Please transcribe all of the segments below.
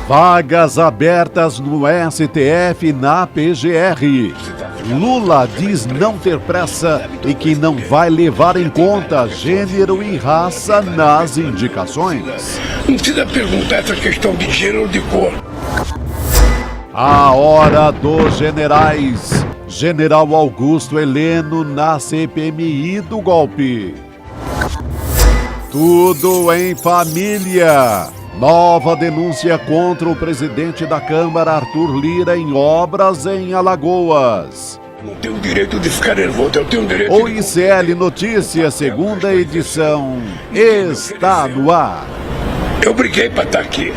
Vagas abertas no STF e na PGR. Lula diz não ter pressa e que não vai levar em conta gênero e raça nas indicações. Não precisa perguntar essa questão de gênero ou de cor. A hora dos generais. General Augusto Heleno na CPMI do golpe. Tudo em família. Nova denúncia contra o presidente da Câmara, Arthur Lira, em obras em Alagoas. Não tenho direito de ficar nervoso, eu tenho direito O ICL Notícias, segunda edição, está no ar. Eu briguei para estar aqui.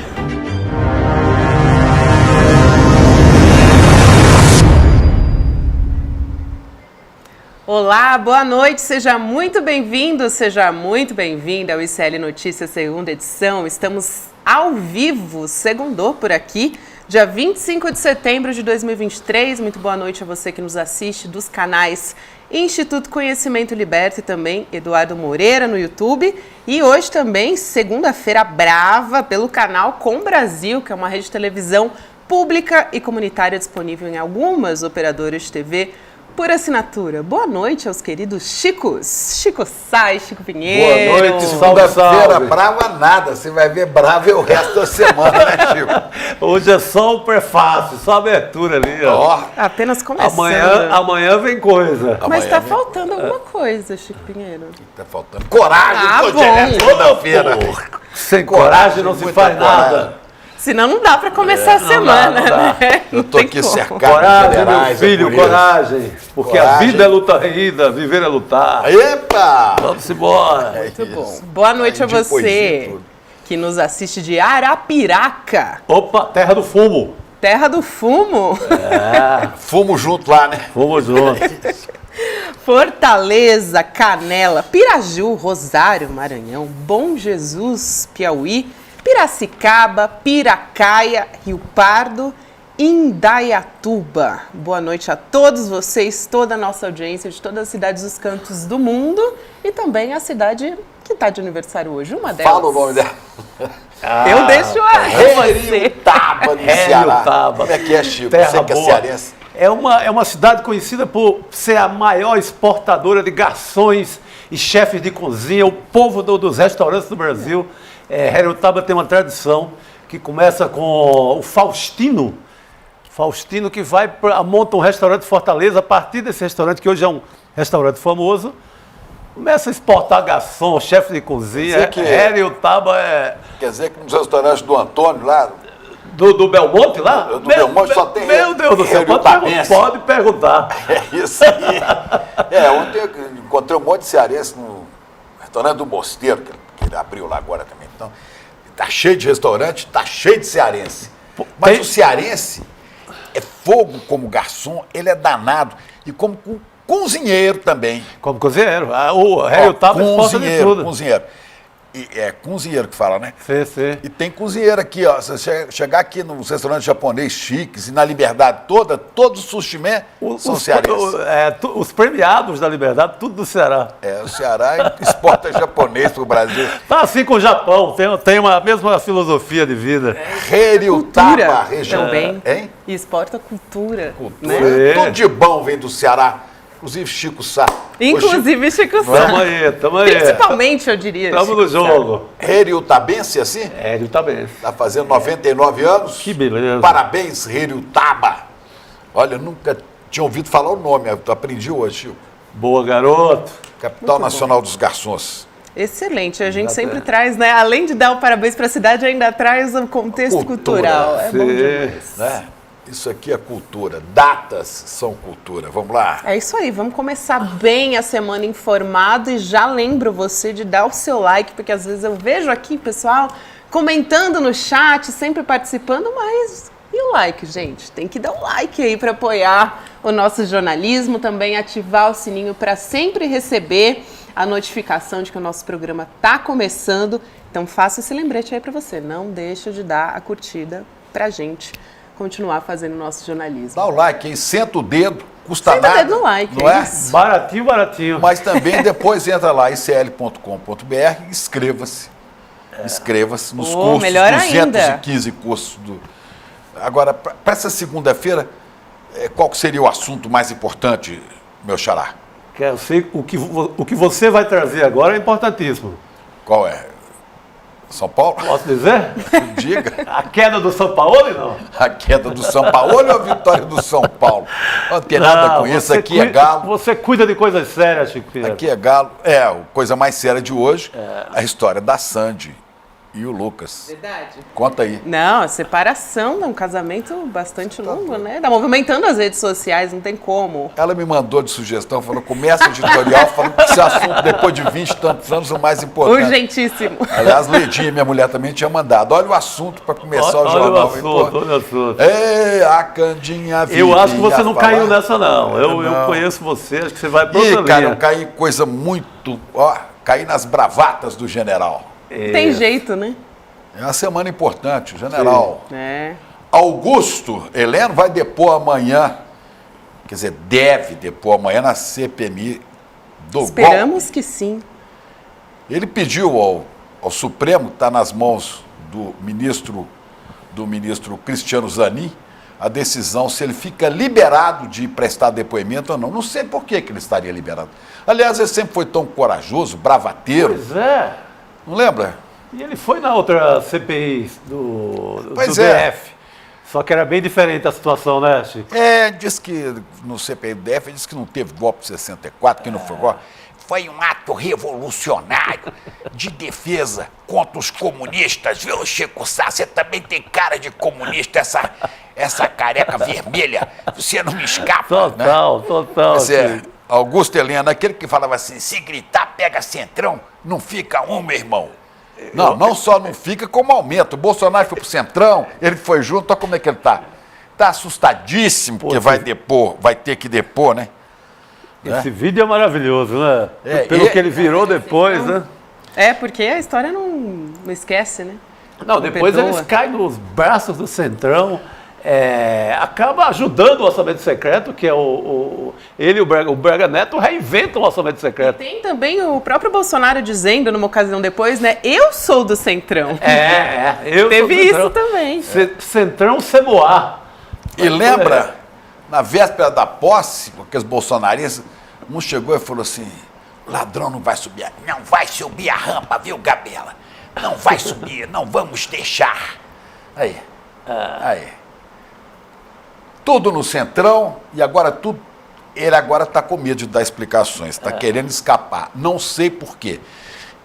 Olá, boa noite, seja muito bem-vindo, seja muito bem-vinda ao ICL Notícias, segunda edição. Estamos ao vivo, segundou por aqui, dia 25 de setembro de 2023. Muito boa noite a você que nos assiste dos canais Instituto Conhecimento Liberta e também Eduardo Moreira no YouTube. E hoje também, segunda-feira brava, pelo canal Com Brasil, que é uma rede de televisão pública e comunitária disponível em algumas operadoras de TV por assinatura. Boa noite aos queridos Chicos. Chico Sá, Chico Pinheiro. Boa noite, segunda-feira, brava nada. Você vai ver bravo o resto da semana, né, Chico? Hoje é só o prefácio, só a abertura ali, ó. Apenas começando. Amanhã vem coisa. Mas tá faltando alguma coisa, Chico Pinheiro. Tá faltando coragem, Segunda-feira. Sem coragem não se faz nada. Senão não dá para começar a semana, né? Eu tô aqui cercado de coragem, generais, meu filho, coragem. Porque coragem. A vida é luta reída, viver é lutar. Epa! Vamos embora. Muito bom. Boa noite a você que nos assiste de Arapiraca. Opa, terra do fumo. Terra do fumo. Fumo junto lá, né? Fumo junto. Fortaleza, Canela, Piraju, Rosário, Maranhão, Bom Jesus, Piauí, Piracicaba, Piracaia, Rio Pardo, Indaiatuba. Boa noite a todos vocês, toda a nossa audiência de todas as cidades dos cantos do mundo e também a cidade que está de aniversário hoje, uma delas. Fala o nome dela. Eu deixo a você. Heriutaba, no Ceará. Como é que é, Chico? Terra Você que é boa. cearense. É uma cidade conhecida por ser a maior exportadora de garçons e chefes de cozinha, o povo dos restaurantes do Brasil. Heriutaba tem uma tradição que começa com o Faustino. Faustino que monta um restaurante em Fortaleza. A partir desse restaurante, que hoje é um restaurante famoso, começa a exportar garçom, chefe de cozinha. Heriutaba Quer dizer que nos restaurantes do Antônio lá... Do Belmonte lá? Do Belmonte só tem... Meu Deus do céu, pode perguntar. É isso aí. Ontem eu encontrei um monte de cearense no restaurante do Mosteiro, que ele abriu lá agora também. Então, tá cheio de restaurante, tá cheio de cearense. Mas o cearense é fogo como garçom, ele é danado. E como cozinheiro também. Como cozinheiro. O Heriutaba exporta de tudo. Cozinheiro. E é cozinheiro que fala, né? Sim. E tem cozinheiro aqui, ó. Você chegar aqui nos restaurantes japoneses chiques e na Liberdade toda, todos os sushi man são cearenses. Os premiados da Liberdade, tudo do Ceará. O Ceará exporta japonês pro Brasil. Tá assim com o Japão, tem a mesma filosofia de vida. Heriutaba, região. Também. Hein? E exporta cultura. Cultura. Né? Tudo de bom vem do Ceará. Inclusive Chico Sá. Inclusive Chico Sá. Tamo aí. Principalmente, eu diria. Tamo no jogo. Heriutabense, assim? Heriutabense. Tá fazendo 99 anos. Que beleza. Parabéns, Heriutaba. Olha, eu nunca tinha ouvido falar o nome, eu aprendi hoje, Chico. Boa, garoto. Capital Nacional dos Garçons. Excelente, a gente sempre traz, né? Além de dar o parabéns para a cidade, ainda traz o contexto cultural. É bom demais. Né? Isso aqui é cultura. Datas são cultura. Vamos lá. É isso aí, vamos começar bem a semana informado e já lembro você de dar o seu like, porque às vezes eu vejo aqui, pessoal, comentando no chat, sempre participando, mas e o like, gente? Tem que dar um like aí para apoiar o nosso jornalismo, também ativar o sininho para sempre receber a notificação de que o nosso programa está começando. Então faça esse lembrete aí para você, não deixa de dar a curtida pra gente continuar fazendo o nosso jornalismo. Dá o like, hein? Senta o dedo, custa Senta nada. o dedo no like, não é? isso. Baratinho. Mas também depois entra lá, icl.com.br, inscreva-se. Inscreva-se nos Oh, cursos, melhor ainda. 215 cursos. Agora, para essa segunda-feira, qual que seria o assunto mais importante, meu xará? Eu sei, o que você vai trazer agora é importantíssimo. Qual é? São Paulo? Posso dizer? Diga. A queda do São Paulo, não? A queda do São Paulo ou a vitória do São Paulo? Não tem nada com isso, aqui é galo. Você cuida de coisas sérias, Chico Pinheiro. Aqui é galo. A coisa mais séria de hoje, a história da Sandy e o Lucas. Verdade. Conta aí. Não, a separação é um casamento bastante longo, né? Tá movimentando as redes sociais, não tem como. Ela me mandou de sugestão, falou, começa o editorial falando que esse assunto, depois de 20 e tantos anos, é o mais importante. Urgentíssimo. Aliás, Ledinha, minha mulher, também tinha mandado. Olha o assunto para começar o jornal. Olha o assunto. Ei, a Candinha vive. Eu acho que você não caiu nessa, não. Eu conheço você, acho que você vai para outra linha. Cara, eu caí em coisa muito... caí nas bravatas do general. Tem jeito, né? É uma semana importante, o general É. Augusto Heleno vai depor amanhã, quer dizer, deve depor amanhã na CPMI do Esperamos golpe. que sim. Ele pediu ao Supremo, está nas mãos do ministro Cristiano Zanin, a decisão se ele fica liberado de prestar depoimento ou não. Não sei por que ele estaria liberado. Aliás, ele sempre foi tão corajoso, bravateiro. Pois é. Não lembra? E ele foi na outra CPI do Pois é. DF. Só que era bem diferente a situação, né, Chico? Diz que no CPI do DF, diz que não teve golpe de 64, que não foi golpe. Foi um ato revolucionário de defesa contra os comunistas, viu, Chico Sá? Você também tem cara de comunista, essa careca vermelha. Você não me escapa, né? Total. Augusto Heleno, aquele que falava assim, se gritar, pega centrão, não fica um, meu irmão. Não só não fica, como aumenta. O Bolsonaro foi pro centrão, ele foi junto, olha como é que ele tá. Tá assustadíssimo, porque vai ter que depor, né? Esse vídeo é maravilhoso, né? Pelo que ele virou depois, né? Porque a história não esquece, né? Não, depois perdoa. eles caem nos braços do Centrão, acaba ajudando o orçamento secreto, que é ele e o Braga Neto reinventam o orçamento secreto. Tem também o próprio Bolsonaro dizendo, numa ocasião depois, né? Eu sou do Centrão. Teve isso também. Centrão Seboá. E lembra, na véspera da posse, com aqueles bolsonaristas, um chegou e falou assim, ladrão não vai subir a rampa, viu, Gabela? Não vai subir, não vamos deixar. Aí. Tudo no Centrão e agora tudo. Ele agora está com medo de dar explicações, está querendo escapar. Não sei por quê.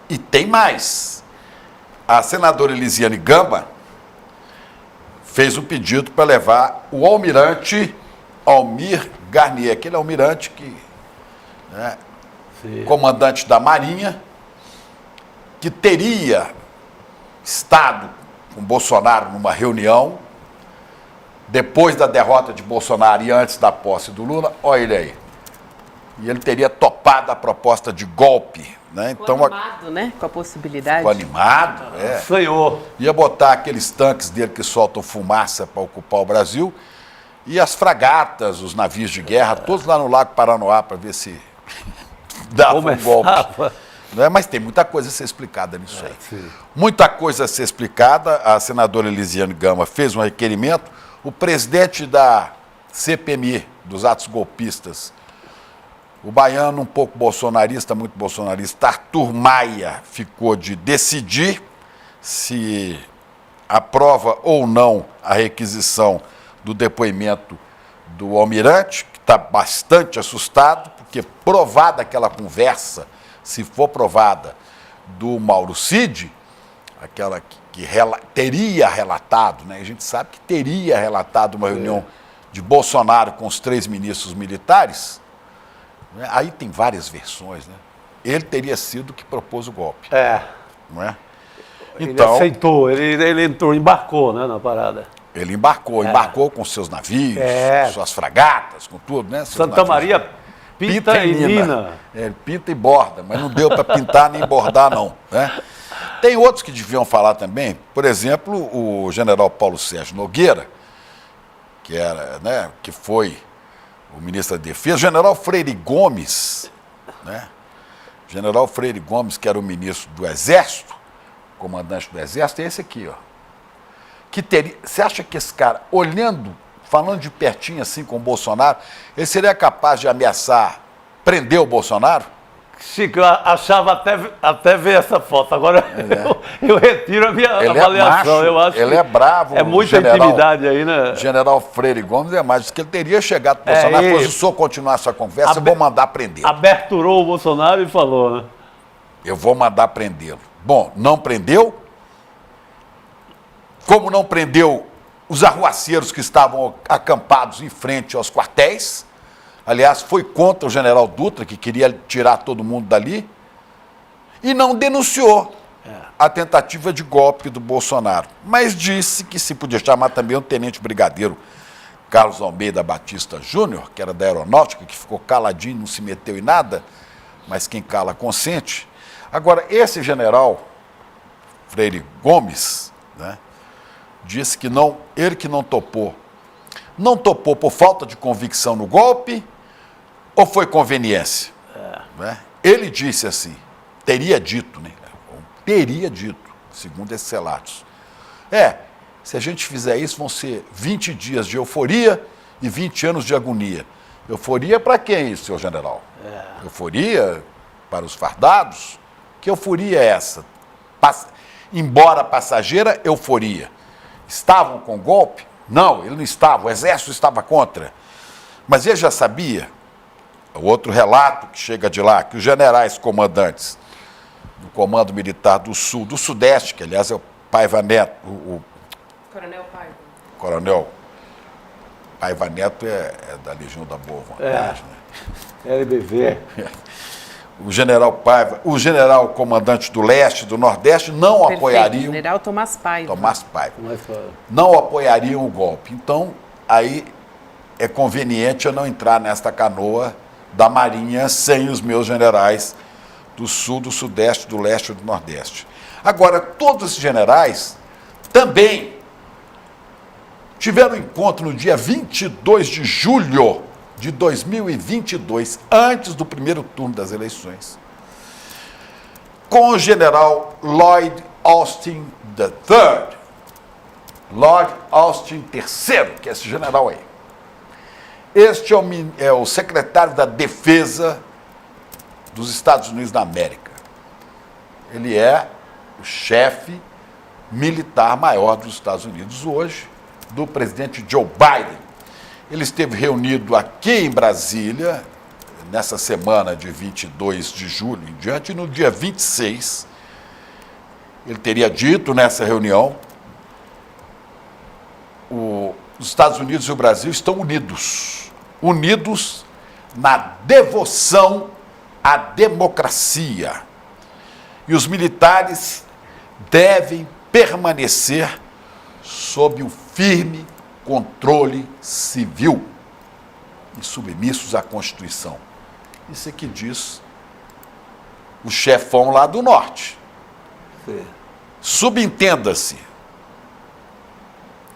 E tem mais. A senadora Elisiane Gama fez um pedido para levar o almirante Almir Garnier, aquele almirante que, comandante da Marinha, que teria estado com Bolsonaro numa reunião depois da derrota de Bolsonaro e antes da posse do Lula, olha ele aí. E ele teria topado a proposta de golpe, né? Então, animado, né? Com a possibilidade. Ficou animado, Sonhou. Ia botar aqueles tanques dele que soltam fumaça para ocupar o Brasil e as fragatas, os navios de guerra, todos lá no Lago Paranoá para ver se dava um golpe. Mas tem muita coisa a ser explicada nisso aí. Sim. Muita coisa a ser explicada. A senadora Elisiane Gama fez um requerimento. O presidente da CPMI, dos atos golpistas, o baiano um pouco bolsonarista, muito bolsonarista, Arthur Maia, ficou de decidir se aprova ou não a requisição do depoimento do almirante, que está bastante assustado, porque provada aquela conversa, se for provada, do Mauro Cid, aquela que teria relatado, né? A gente sabe que teria relatado uma reunião de Bolsonaro com os 3 ministros militares, né? Aí tem várias versões, né? Ele teria sido o que propôs o golpe. Não é? Então, ele aceitou, ele entrou, embarcou, né, na parada. Ele embarcou com seus navios, suas fragatas, com tudo, né? Santa Maria pinta e mina. Ele pinta e borda, mas não deu para pintar nem bordar, não, né? Tem outros que deviam falar também, por exemplo, o general Paulo Sérgio Nogueira, que foi o ministro da Defesa, o general Freire Gomes, né? General Freire Gomes, que era o ministro do Exército, comandante do Exército, é esse aqui, ó. Que teria, você acha que esse cara, olhando, falando de pertinho assim com o Bolsonaro, ele seria capaz de ameaçar, prender o Bolsonaro? Chico, eu achava até ver essa foto. Agora eu retiro a minha avaliação. Eu acho ele que é bravo. É muita intimidade aí, né? General Freire Gomes é mais. Diz que ele teria chegado para o Bolsonaro e falou: se o senhor continuar essa conversa, eu vou mandar prendê-lo. Aberturou o Bolsonaro e falou, né? Eu vou mandar prendê-lo. Bom, não prendeu. Como não prendeu os arruaceiros que estavam acampados em frente aos quartéis. Aliás, foi contra o general Dutra, que queria tirar todo mundo dali, e não denunciou a tentativa de golpe do Bolsonaro. Mas disse que se podia chamar também o tenente brigadeiro Carlos Almeida Batista Júnior, que era da aeronáutica, que ficou caladinho, não se meteu em nada, mas quem cala consente. Agora, esse general, Freire Gomes, né, disse que não, ele que não topou por falta de convicção no golpe, ou foi conveniência? Né? Ele disse assim, teria dito, segundo esses relatos. Se a gente fizer isso, vão ser 20 dias de euforia e 20 anos de agonia. Euforia para quem, senhor general? Euforia para os fardados? Que euforia é essa? Embora passageira, euforia. Estavam com golpe? Não, ele não estava, o exército estava contra. Mas ele já sabia, o outro relato que chega de lá, que os generais comandantes do Comando Militar do Sul, do Sudeste, que aliás é o Paiva Neto, o Coronel Paiva. Coronel Paiva Neto é da Legião da Boa Vontade, né? LBV. O general Paiva, o general comandante do Leste, do Nordeste, não Perfeito, apoiariam. general Tomás Paiva. Tomás Paiva. Não apoiariam o golpe. Então, aí é conveniente eu não entrar nesta canoa da Marinha sem os meus generais do Sul, do Sudeste, do Leste e do Nordeste. Agora, todos esses generais também tiveram encontro no dia 22 de julho de 2022, antes do primeiro turno das eleições, com o general Lloyd Austin III. Lloyd Austin III, que é esse general aí. Este é o secretário da Defesa dos Estados Unidos da América. Ele é o chefe militar maior dos Estados Unidos hoje, do presidente Joe Biden. Ele esteve reunido aqui em Brasília, nessa semana de 22 de julho em diante, e no dia 26, ele teria dito nessa reunião, os Estados Unidos e o Brasil estão unidos na devoção à democracia. E os militares devem permanecer sob o firme controle civil e submissos à Constituição. Isso é que diz o chefão lá do norte. Subentenda-se,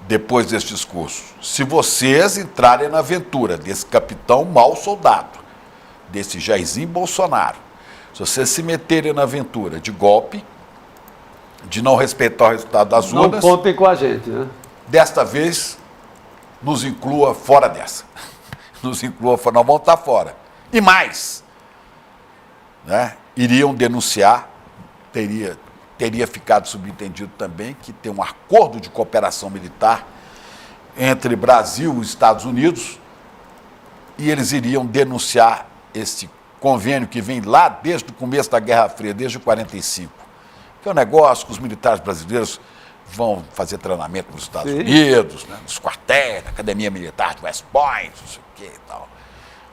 depois desse discurso, se vocês entrarem na aventura desse capitão mau soldado, desse Jairzinho Bolsonaro, se vocês se meterem na aventura de golpe, de não respeitar o resultado das urnas, não contem com a gente, né? Desta vez, nos inclua fora dessa. Nos inclua fora, nós vamos estar fora. E mais, né? Iriam denunciar, teria ficado subentendido também que tem um acordo de cooperação militar entre Brasil e Estados Unidos, e eles iriam denunciar esse convênio que vem lá desde o começo da Guerra Fria, desde 1945, que é um negócio que os militares brasileiros vão fazer treinamento nos Estados Unidos, né, nos quartéis, na Academia Militar de West Point, não sei o que e tal.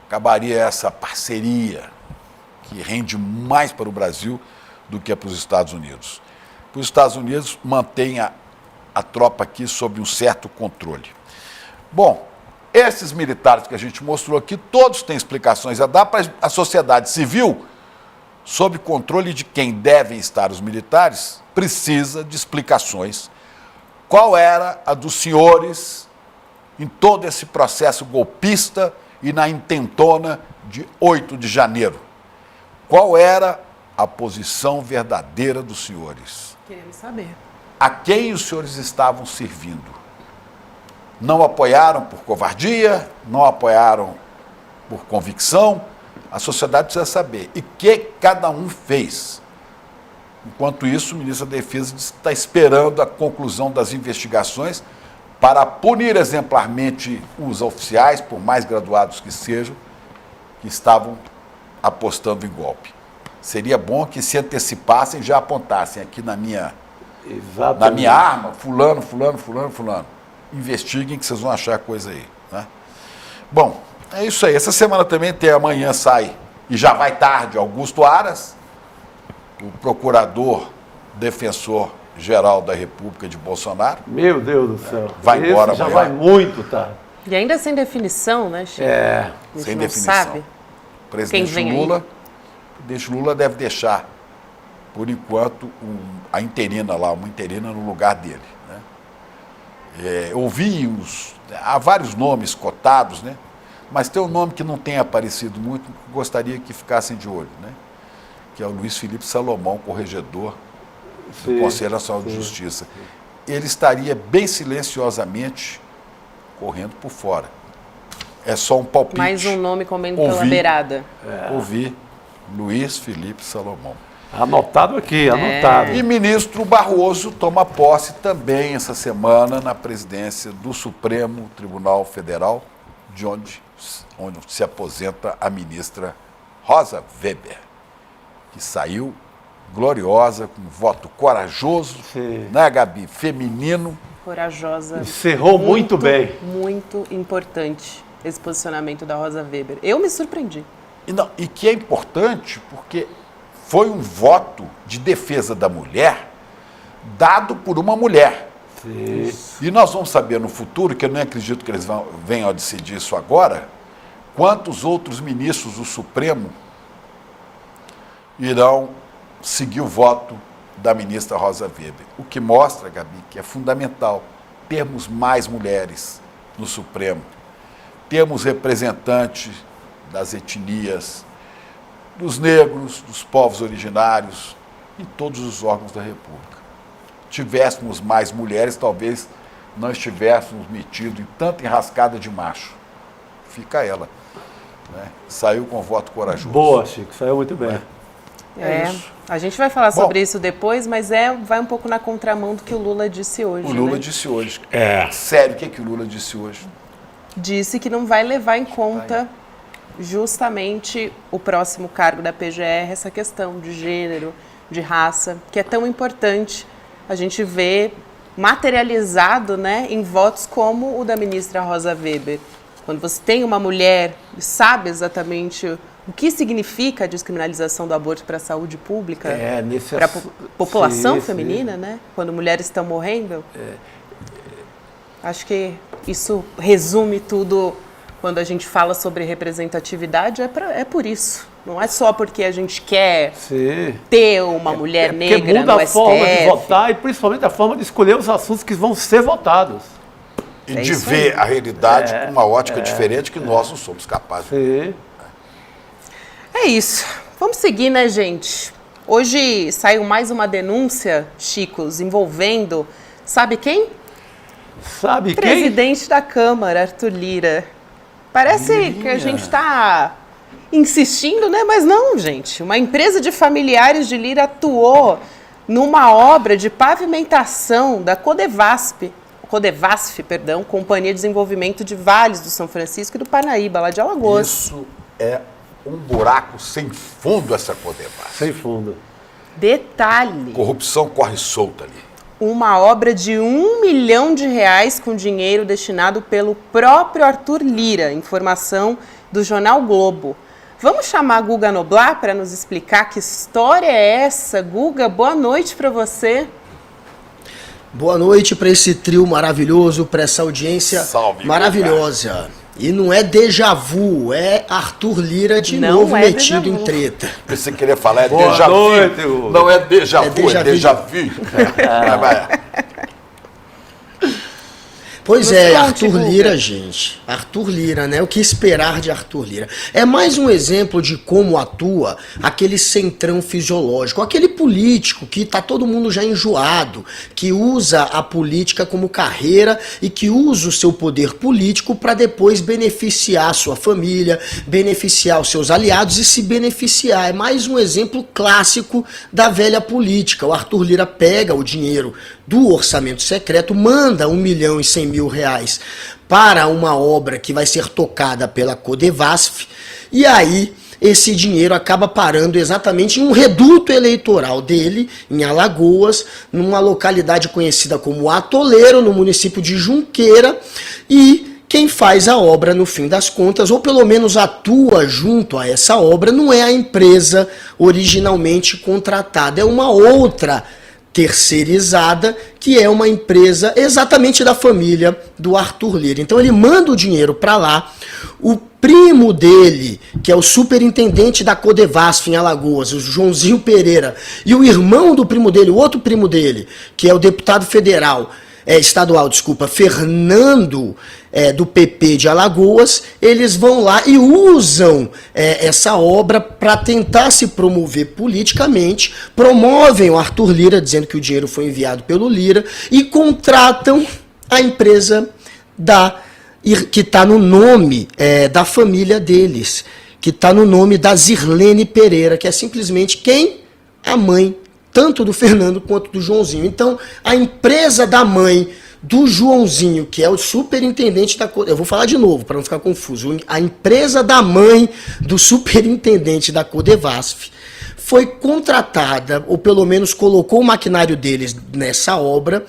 Acabaria essa parceria que rende mais para o Brasil do que para os Estados Unidos. Os Estados Unidos mantêm a tropa aqui sob um certo controle. Bom, esses militares que a gente mostrou aqui, todos têm explicações a dar para a sociedade civil, sob controle de quem devem estar os militares, precisa de explicações. Qual era a dos senhores em todo esse processo golpista e na intentona de 8 de janeiro? Qual era a posição verdadeira dos senhores? Queremos saber. A quem os senhores estavam servindo? Não apoiaram por covardia, não apoiaram por convicção. A sociedade precisa saber. E o que cada um fez? Enquanto isso, o ministro da Defesa está esperando a conclusão das investigações para punir exemplarmente os oficiais, por mais graduados que sejam, que estavam apostando em golpe. Seria bom que se antecipassem e já apontassem aqui na minha arma, fulano. Investiguem que vocês vão achar coisa aí. Né? Bom, é isso aí. Essa semana também tem, amanhã sai, e já vai tarde, Augusto Aras, o procurador defensor geral da República de Bolsonaro. Meu Deus do céu. Vai embora já amanhã. vai muito, tá? E ainda sem definição, né, Chico? É. A gente Sem não definição. sabe. O presidente Lula, o presidente Lula deve deixar, por enquanto, a interina lá, uma interina no lugar dele. Né? Há vários nomes cotados, né? Mas tem um nome que não tem aparecido muito, que gostaria que ficassem de olho, né? Que é o Luiz Felipe Salomão, corregedor do Conselho Nacional de Justiça. Ele estaria bem silenciosamente correndo por fora. É só um palpite. Mais um nome comendo pela beirada. Ouvi Luiz Felipe Salomão. Anotado aqui, anotado. E ministro Barroso toma posse também essa semana na presidência do Supremo Tribunal Federal, de onde se aposenta a ministra Rosa Weber, que saiu gloriosa, com um voto corajoso, né, Gabi? Feminino. Corajosa. Encerrou muito bem. Muito importante esse posicionamento da Rosa Weber. Eu me surpreendi. E que é importante porque foi um voto de defesa da mulher dado por uma mulher. Sim. E nós vamos saber no futuro, que eu nem acredito que eles venham a decidir isso agora, quantos outros ministros do Supremo irão seguir o voto da ministra Rosa Weber. O que mostra, Gabi, que é fundamental termos mais mulheres no Supremo, termos representantes das etnias, dos negros, dos povos originários, em todos os órgãos da República. Tivéssemos mais mulheres, talvez não estivéssemos metidos em tanta enrascada de macho. Fica ela. Né? Saiu com voto corajoso. Boa, Chico, saiu muito bem. A gente vai falar sobre isso depois, mas vai um pouco na contramão do que o Lula disse hoje. O Lula né? disse hoje. Sério, o que o Lula disse hoje? Disse que não vai levar em conta justamente o próximo cargo da PGR, essa questão de gênero, de raça, que é tão importante a gente ver materializado, né, em votos como o da ministra Rosa Weber. Quando você tem uma mulher e sabe exatamente o que significa a descriminalização do aborto para a saúde pública, para a população feminina, né? Quando mulheres estão morrendo. Acho que isso resume tudo quando a gente fala sobre representatividade, é por isso. Não é só porque a gente quer ter uma mulher negra porque muda no a forma de STF. votar e principalmente a forma de escolher os assuntos que vão ser votados. E de ver a realidade com uma ótica diferente que nós não somos capazes de. É isso. Vamos seguir, né, gente? Hoje saiu mais uma denúncia, Chicos, envolvendo, sabe quem? Sabe quem? Presidente da Câmara, Arthur Lira. Parece que a gente está insistindo, né? Mas não, gente. Uma empresa de familiares de Lira atuou numa obra de pavimentação da Codevasf, Companhia de Desenvolvimento de Vales do São Francisco e do Parnaíba, lá de Alagoas. Isso é um buraco sem fundo, essa Codevasf. Sem fundo. Detalhe. Corrupção corre solta ali. Uma obra de R$1 milhão com dinheiro destinado pelo próprio Arthur Lira, informação do jornal Globo. Vamos chamar a Guga Noblar para nos explicar que história é essa. Guga, boa noite para você. Boa noite para esse trio maravilhoso, para essa audiência maravilhosa. E não é déjà vu, é Arthur Lira de novo metido em treta. Você queria falar é Boa déjà noite, vu. Hugo. Não é déjà vu, é déjà vu. Pois é, Arthur Lira, gente. Arthur Lira, né? O que esperar de Arthur Lira? É mais um exemplo de como atua aquele centrão fisiológico, aquele político que tá todo mundo já enjoado, que usa a política como carreira e que usa o seu poder político para depois beneficiar a sua família, beneficiar os seus aliados e se beneficiar. É mais um exemplo clássico da velha política. O Arthur Lira pega o dinheiro do orçamento secreto, manda R$1.100.000 para uma obra que vai ser tocada pela Codevasf, e aí esse dinheiro acaba parando exatamente em um reduto eleitoral dele, em Alagoas, numa localidade conhecida como Atoleiro, no município de Junqueira, e quem faz a obra, no fim das contas, ou pelo menos atua junto a essa obra, não é a empresa originalmente contratada, é uma outra terceirizada, que é uma empresa exatamente da família do Arthur Lira. Então ele manda o dinheiro para lá, o primo dele, que é o superintendente da Codevasf em Alagoas, o Joãozinho Pereira, e o irmão do primo dele, o outro primo dele, que é o deputado estadual, Fernando, do PP de Alagoas, eles vão lá e usam essa obra para tentar se promover politicamente, promovem o Arthur Lira, dizendo que o dinheiro foi enviado pelo Lira, e contratam a empresa que está no nome da família deles, que está no nome da Zirlene Pereira, que é simplesmente quem? A mãe tanto do Fernando quanto do Joãozinho. Então, a empresa da mãe do Joãozinho, que é o superintendente da... Eu vou falar de novo, para não ficar confuso. A empresa da mãe do superintendente da Codevasf foi contratada, ou pelo menos colocou o maquinário deles nessa obra,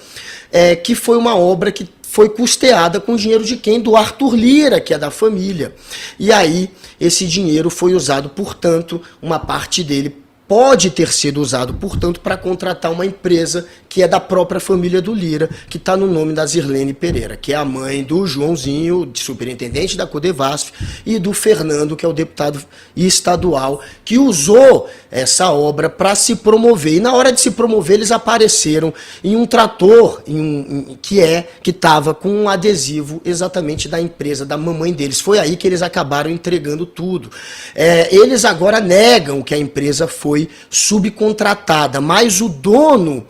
que foi uma obra que foi custeada com dinheiro de quem? Do Arthur Lira, que é da família. E aí, esse dinheiro foi usado, portanto, uma parte dele pode ter sido usado, portanto, para contratar uma empresa que é da própria família do Lira, que está no nome da Zirlene Pereira, que é a mãe do Joãozinho, superintendente da Codevasf, e do Fernando, que é o deputado estadual, que usou essa obra para se promover. E na hora de se promover, eles apareceram em um trator que estava com um adesivo exatamente da empresa, da mamãe deles. Foi aí que eles acabaram entregando tudo. Eles agora negam que a empresa foi subcontratada, mas o dono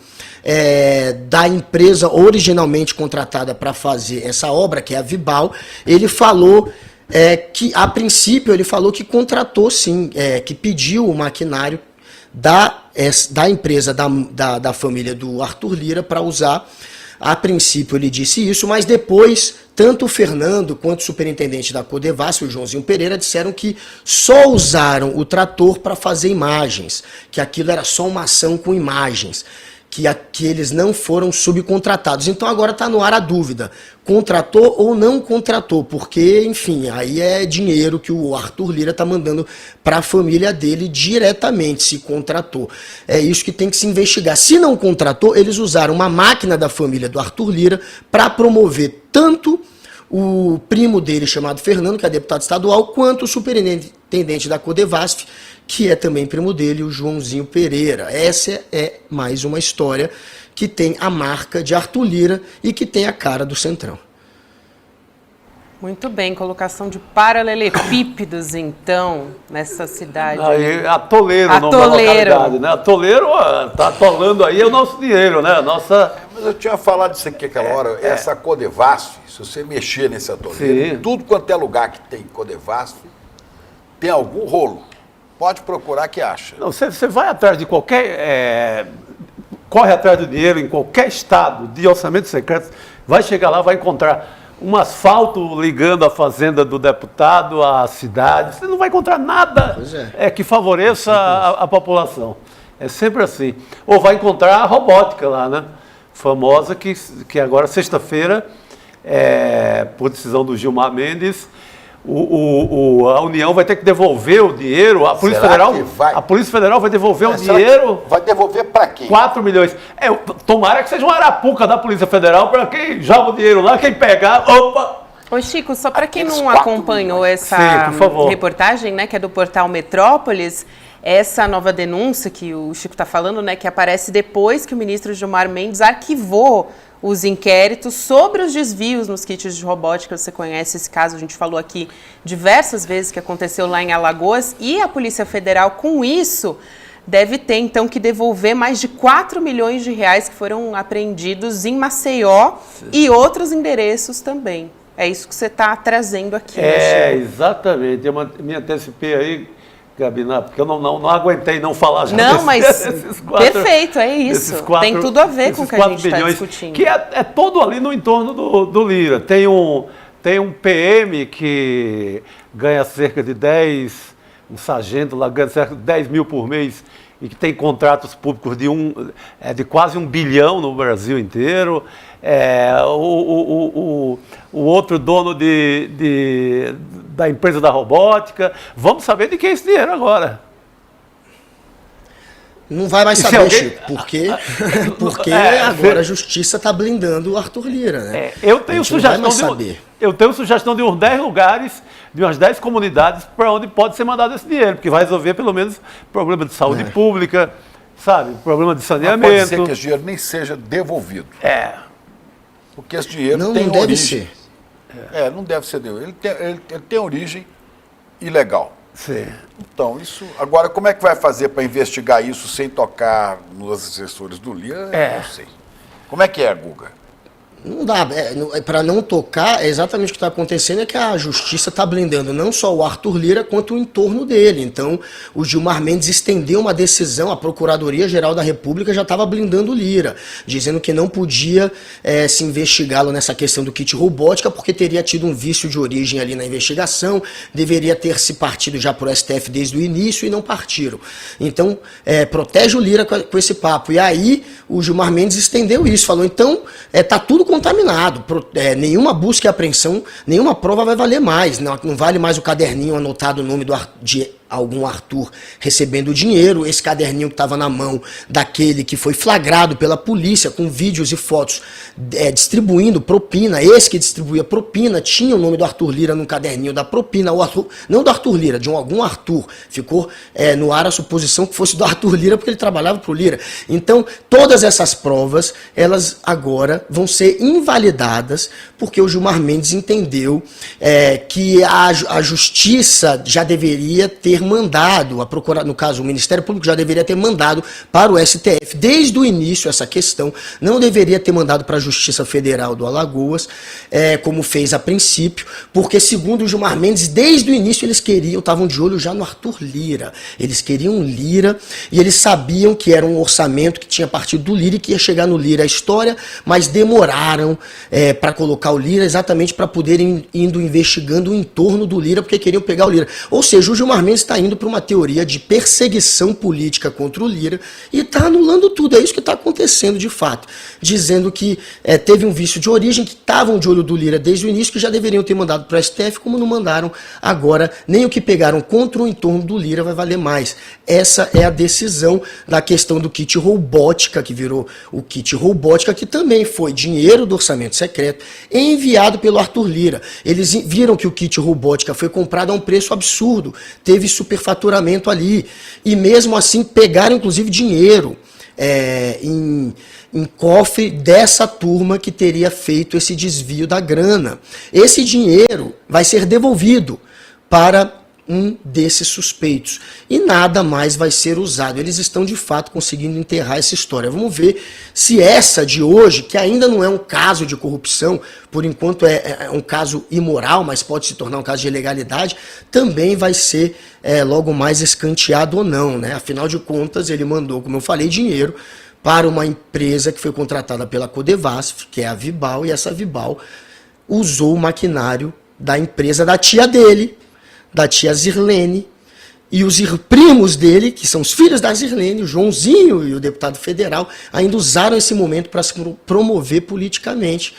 da empresa originalmente contratada para fazer essa obra, que é a Vibal, ele falou que, a princípio, ele falou que contratou sim, que pediu o maquinário da empresa da família do Arthur Lira para usar. A princípio ele disse isso, mas depois tanto o Fernando quanto o superintendente da Codevasf, o Joãozinho Pereira, disseram que só usaram o trator para fazer imagens, que aquilo era só uma ação com imagens, que eles não foram subcontratados. Então agora está no ar a dúvida, contratou ou não contratou, porque, enfim, aí é dinheiro que o Arthur Lira está mandando para a família dele diretamente, se contratou. É isso que tem que se investigar. Se não contratou, eles usaram uma máquina da família do Arthur Lira para promover tanto o primo dele, chamado Fernando, que é deputado estadual, quanto o superintendente da Codevasf, que é também primo dele, o Joãozinho Pereira. Essa é mais uma história que tem a marca de Arthur Lira e que tem a cara do Centrão. Muito bem, colocação de paralelepípedos, então, nessa cidade. Aí, Atoleiro, o nome da localidade, né? Atoleiro está atolando aí o nosso dinheiro, né? Mas eu tinha falado disso aqui aquela hora, essa Codevasf, se você mexer nesse Atoleiro, sim, tudo quanto é lugar que tem Codevasf, tem algum rolo. Pode procurar que acha. Não, você vai atrás de qualquer... corre atrás do dinheiro em qualquer estado de orçamento secreto, vai chegar lá, vai encontrar um asfalto ligando a fazenda do deputado à cidade. Você não vai encontrar nada que favoreça a população. É sempre assim. Ou vai encontrar a robótica lá, né? Famosa, que agora, sexta-feira, por decisão do Gilmar Mendes, a União vai ter que devolver o dinheiro, a Polícia Federal vai devolver o dinheiro. Vai devolver para quem? 4 milhões. Tomara que seja uma arapuca da Polícia Federal para quem joga o dinheiro lá, quem pegar, opa! Ô Chico, só para quem não acompanhou essa reportagem, né, que é do portal Metrópolis, essa nova denúncia que o Chico está falando, né, que aparece depois que o ministro Gilmar Mendes arquivou os inquéritos sobre os desvios nos kits de robótica. Você conhece esse caso, a gente falou aqui diversas vezes que aconteceu lá em Alagoas, e a Polícia Federal, com isso, deve ter, então, que devolver mais de 4 milhões de reais que foram apreendidos em Maceió e outros endereços também. É isso que você está trazendo aqui. Exatamente. Eu me antecipei aí, Gabi, porque eu não aguentei não falar já desses quatro, perfeito, é isso. Tem tudo a ver com o que a gente está discutindo. Que é todo ali no entorno do Lira. Tem um PM que ganha cerca de 10, um sargento lá ganha cerca de 10 mil por mês, e que tem contratos públicos de quase 1 bilhão no Brasil inteiro. O outro dono da empresa da robótica. Vamos saber de quem é esse dinheiro agora. Não vai mais saber, Chico, porque agora a justiça está blindando o Arthur Lira, né? Eu tenho sugestão de uns 10 lugares, de umas 10 comunidades para onde pode ser mandado esse dinheiro, porque vai resolver pelo menos problema de saúde pública, sabe? Problema de saneamento. Pode ser que esse dinheiro nem seja devolvido. Porque esse dinheiro não tem deve origem. ser. Não deve ser devolvido. Ele tem origem ilegal. Sim. Então, agora, como é que vai fazer para investigar isso sem tocar nos assessores do Lira? Não sei. Como é que é, Guga? Não dá, para não tocar, exatamente o que está acontecendo é que a justiça está blindando não só o Arthur Lira, quanto o entorno dele. Então, o Gilmar Mendes estendeu uma decisão, a Procuradoria-Geral da República já estava blindando o Lira, dizendo que não podia se investigá-lo nessa questão do kit robótica, porque teria tido um vício de origem ali na investigação, deveria ter se partido já por STF desde o início e não partiram. Então, protege o Lira com esse papo. E aí, o Gilmar Mendes estendeu isso, falou, então, está tudo contaminado, nenhuma busca e apreensão, nenhuma prova vai valer mais, não vale mais o caderninho anotado o nome de algum Arthur recebendo dinheiro, esse caderninho que estava na mão daquele que foi flagrado pela polícia com vídeos e fotos distribuindo propina, esse que distribuía propina, tinha o nome do Arthur Lira no caderninho da propina, não do Arthur Lira, de algum Arthur, ficou no ar a suposição que fosse do Arthur Lira porque ele trabalhava para o Lira. Então, todas essas provas, elas agora vão ser invalidadas porque o Gilmar Mendes entendeu que a justiça já deveria ter mandado, no caso o Ministério Público já deveria ter mandado para o STF, desde o início essa questão, não deveria ter mandado para a Justiça Federal do Alagoas, como fez a princípio, porque segundo o Gilmar Mendes, desde o início eles estavam de olho já no Arthur Lira, eles queriam Lira e eles sabiam que era um orçamento que tinha partido do Lira e que ia chegar no Lira a história, mas demoraram para colocar o Lira exatamente para poderem indo investigando o entorno do Lira, porque queriam pegar o Lira. Ou seja, o Gilmar Mendes está indo para uma teoria de perseguição política contra o Lira e está anulando tudo. É isso que está acontecendo de fato. Dizendo que teve um vício de origem, que estavam de olho do Lira desde o início, que já deveriam ter mandado para o STF, como não mandaram agora. Nem o que pegaram contra o entorno do Lira vai valer mais. Essa é a decisão da questão do kit robótica, que virou o kit robótica, que também foi dinheiro do orçamento secreto enviado pelo Arthur Lira. Eles viram que o kit robótica foi comprado a um preço absurdo, teve superfaturamento ali, e mesmo assim pegaram inclusive dinheiro em cofre dessa turma que teria feito esse desvio da grana. Esse dinheiro vai ser devolvido para um desses suspeitos e nada mais vai ser usado. Eles estão de fato conseguindo enterrar essa história. Vamos ver se essa de hoje, que ainda não é um caso de corrupção, por enquanto é um caso imoral, mas pode se tornar um caso de ilegalidade, também vai ser logo mais escanteado ou não, né? Afinal de contas, ele mandou, como eu falei, dinheiro para uma empresa que foi contratada pela Codevasf, que é a Vibal, e essa Vibal usou o maquinário da empresa da tia dele, da tia Zirlene, e os primos dele, que são os filhos da Zirlene, o Joãozinho e o deputado federal, ainda usaram esse momento para se promover politicamente.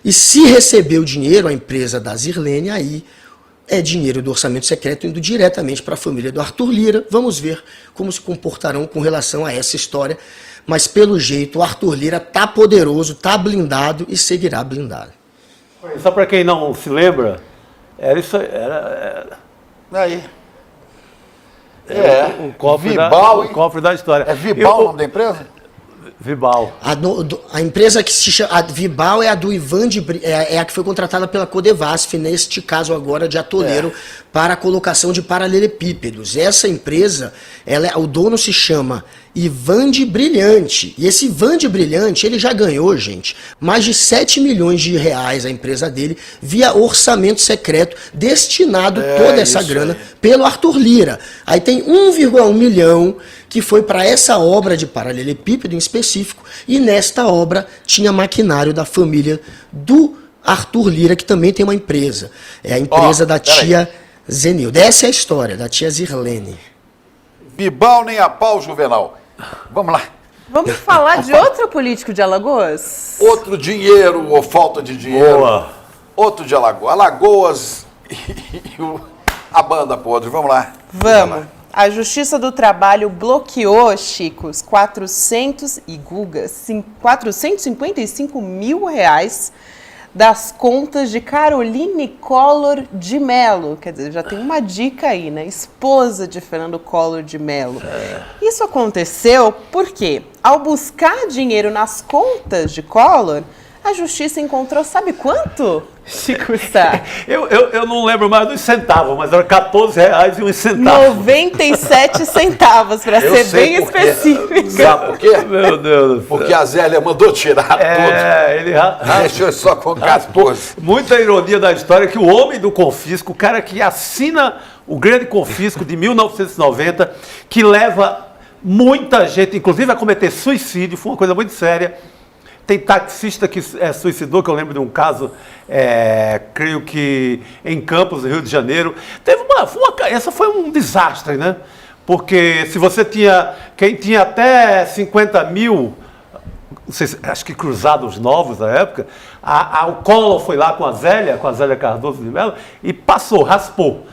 E se recebeu dinheiro, a empresa da Zirlene, aí é dinheiro do orçamento secreto indo diretamente para a família do Arthur Lira. Vamos ver como se comportarão com relação a essa história. Mas, pelo jeito, o Arthur Lira está poderoso, está blindado e seguirá blindado. Só para quem não se lembra, era isso. Aí. O cofre, Vibal, hein? o cofre da história. É Vibal o nome da empresa? Vibal. A empresa que se chama. A Vibal é a do Ivan é a que foi contratada pela Codevasf, neste caso agora de atoleiro, para a colocação de paralelepípedos. Essa empresa, o dono se chama Ivan de Brilhante. E esse Ivan de Brilhante, ele já ganhou, gente, mais de 7 milhões de reais a empresa dele, via orçamento secreto, destinado toda essa grana pelo Arthur Lira. Aí tem 1,1 milhão que foi para essa obra de paralelepípedo em específico, e nesta obra tinha maquinário da família do Arthur Lira, que também tem uma empresa. É a empresa da tia Zenilda. Essa é a história, da tia Zirlene. Vibal nem a pau, Juvenal. Vamos lá. Vamos falar de outro político de Alagoas? Outro dinheiro ou falta de dinheiro. Boa. Outro de Alagoas. Alagoas e a banda podre. Vamos lá. Vamos. A Justiça do Trabalho bloqueou, Chicos, 455 mil reais das contas de Caroline Collor de Mello. Quer dizer, já tem uma dica aí, né? Esposa de Fernando Collor de Mello. Isso aconteceu porque, ao buscar dinheiro nas contas de Collor, a Justiça encontrou, sabe quanto, Chico Sá? Eu não lembro mais dos centavos, mas era R$14 e uns centavos. 97 centavos, para ser bem específico. Sabe por quê? Meu Deus do céu. Porque a Zélia mandou tirar Ele tudo. Deixou só com 14. Muita ironia da história que o homem do confisco, o cara que assina o grande confisco de 1990, que leva muita gente, inclusive a cometer suicídio, foi uma coisa muito séria. Tem taxista que suicidou, que eu lembro de um caso, creio que em Campos, no Rio de Janeiro. Essa foi um desastre, né? Porque se você quem tinha até 50 mil, não sei, acho que cruzados novos na época, o Collor foi lá com a Zélia Cardoso de Mello, e raspou